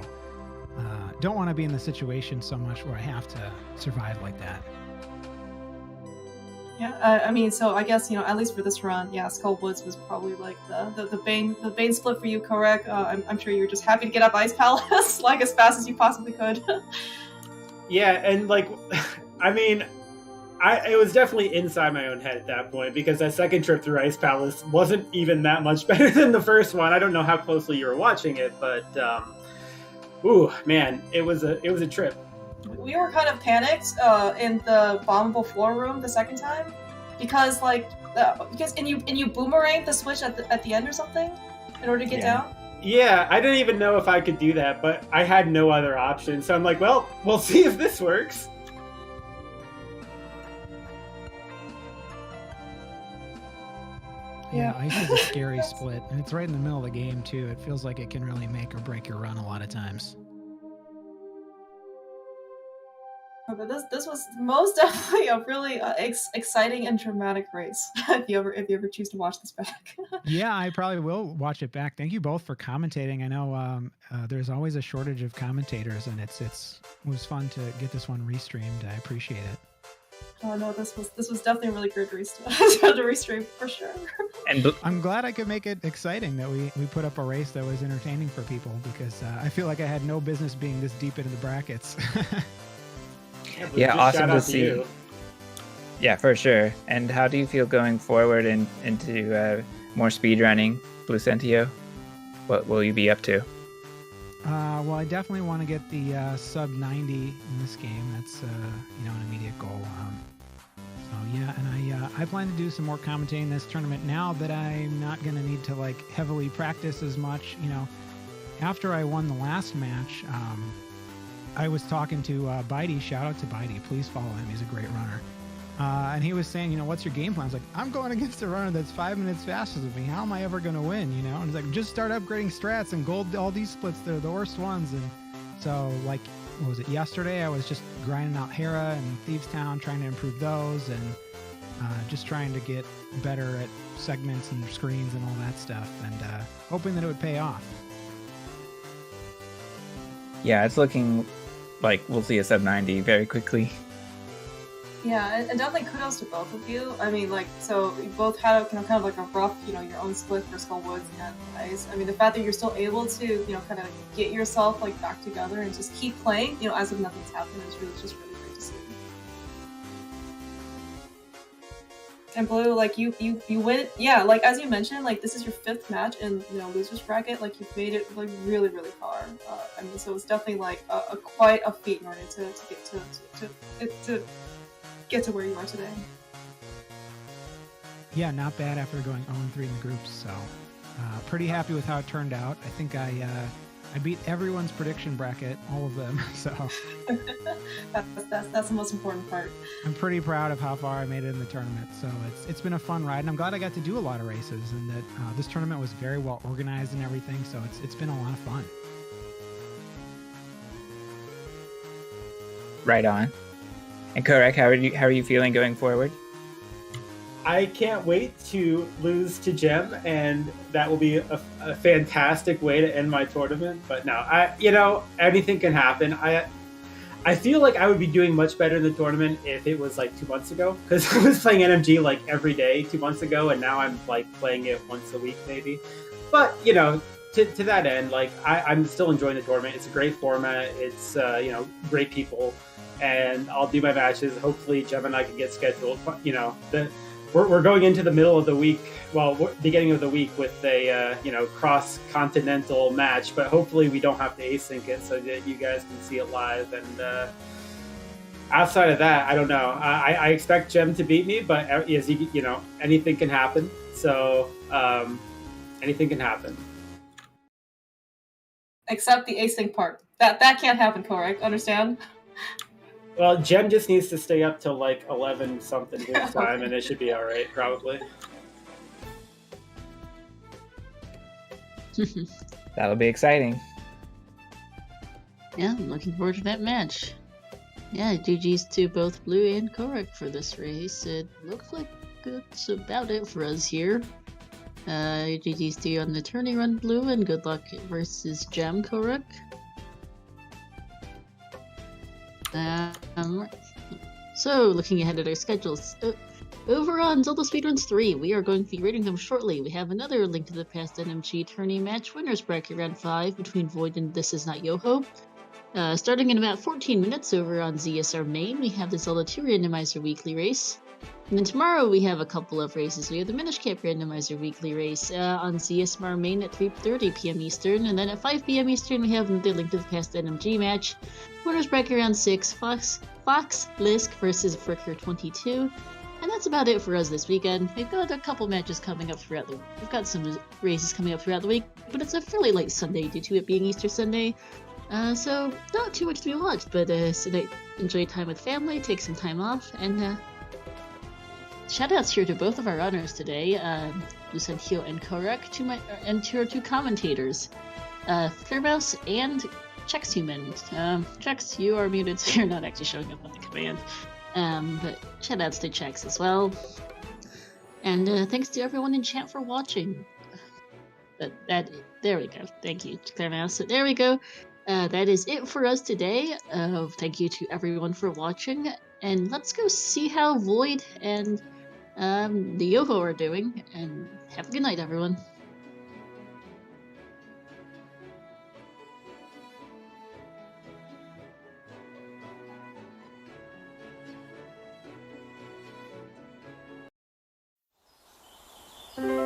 don't want to be in the situation so much where I have to survive like that. Yeah, I mean, so I guess, you know, at least for this run, yeah, Skull Woods was probably like the Bane split for you, Kohrek. I'm sure you were just happy to get up Ice Palace like as fast as you possibly could. Yeah, and I mean, it was definitely inside my own head at that point, because that second trip through Ice Palace wasn't even that much better than the first one. I don't know how closely you were watching it, but ooh, man, it was a trip. We were kind of panicked in the bombable floor room the second time because you boomeranged the switch at the end or something in order to get down. Yeah, I didn't even know if I could do that, but I had no other option. So I'm like, well, we'll see if this works. Yeah, Ice is a scary split, and it's right in the middle of the game too. It feels like it can really make or break your run a lot of times. But this was most definitely a really exciting and dramatic race. if you ever choose to watch this back. Yeah, I probably will watch it back. Thank you both for commentating. I know there's always a shortage of commentators, and it was fun to get this one restreamed. I appreciate it. Oh no, this was definitely a really good to restream for sure. And I'm glad I could make it exciting that we put up a race that was entertaining for people, because I feel like I had no business being this deep into the brackets. Yeah, awesome to see. Yeah, for sure. And how do you feel going forward into more speedrunning, Blucentio? What will you be up to? Well, I definitely want to get the sub 90 in this game. That's an immediate goal. So yeah, and I plan to do some more commentating in this tournament now that I'm not going to need to heavily practice as much. You know, after I won the last match, I was talking to Bitey. Shout out to Bitey. Please follow him. He's a great runner. And he was saying, you know, what's your game plan? I was like, I'm going against a runner that's 5 minutes faster than me. How am I ever going to win? You know? And he's like, just start upgrading strats and gold all these splits. They're the worst ones. And so, what was it? Yesterday, I was just grinding out Hera and Thieves Town, trying to improve those, and just trying to get better at segments and screens and all that stuff, and hoping that it would pay off. Yeah, it's looking like we'll see a sub 90 very quickly. Yeah, and definitely kudos to both of you. I mean, so you both had a kind of like a rough, your own split for Skull Woods and Ice. I mean, the fact that you're still able to, kind of get yourself back together and just keep playing, as if nothing's happened is really great to see. And Blue, you win. Yeah, as you mentioned, this is your 5th match in losers bracket. You've made it really far. I mean, so it's definitely a quite a feat in order to get to where you are today. Yeah, not bad after going 0-3 in the groups. So pretty happy with how it turned out. I think I beat everyone's prediction bracket, all of them. So that's the most important part. I'm pretty proud of how far I made it in the tournament. So it's been a fun ride, and I'm glad I got to do a lot of races, and that this tournament was very well organized and everything. So it's been a lot of fun. Right on. And Kohrek, how are you feeling going forward? I can't wait to lose to Gem, and that will be a fantastic way to end my tournament. But no, anything can happen. I feel like I would be doing much better in the tournament if it was like 2 months ago, because I was playing NMG like every day 2 months ago, and now I'm like playing it once a week maybe. But to that end, like I'm still enjoying the tournament. It's a great format. It's great people, and I'll do my matches. Hopefully, Gem and I can get scheduled. We're going into the middle of the week, beginning of the week with a cross-continental match, but hopefully we don't have to async it so that you guys can see it live. And outside of that, I don't know. I expect Gem to beat me, but as anything can happen. So anything can happen. Except the async part. That can't happen, Kohrek. Understand? Well, Gem just needs to stay up till like 11 something his time, and it should be all right, probably. That'll be exciting. Yeah, I'm looking forward to that match. Yeah, GG's to both Blue and Kohrek for this race. It looks like that's about it for us here. GG's to you on the tourney run, Blue, and good luck versus Gem, Kohrek. So, looking ahead at our schedules, over on Zelda Speedruns 3, we are going to be rating them shortly. We have another Link to the Past NMG tourney match winners bracket round 5 between Void and This Is Not Yoho. Starting in about 14 minutes over on ZSR Main, we have the Zelda 2 Randomizer weekly race. And then tomorrow we have a couple of races. We have the Minish Cap Randomizer weekly race on ZSR Main at 3:30 p.m. Eastern, and then at 5 p.m. Eastern we have the Link to the Past NMG match. Winners bracket round 6, Fox Lisk versus Fricker 22. And that's about it for us this weekend. We've got a couple matches coming up throughout the week. We've got some races coming up throughout the week, but it's a fairly late Sunday due to it being Easter Sunday. So not too much to be watched, but so enjoy time with family, take some time off, and shoutouts here to both of our runners today, Blucentio and Kohrek, and to our two commentators, Clearmouse and Chexhuman. Chex, you are muted, so you're not actually showing up on the command. But shoutouts to Chex as well. And thanks to everyone in chat for watching. There we go. Thank you, Clearmouse. So there we go. That is it for us today. Thank you to everyone for watching. And let's go see how Void and the Yoho are doing. And have a good night, everyone. Thank you.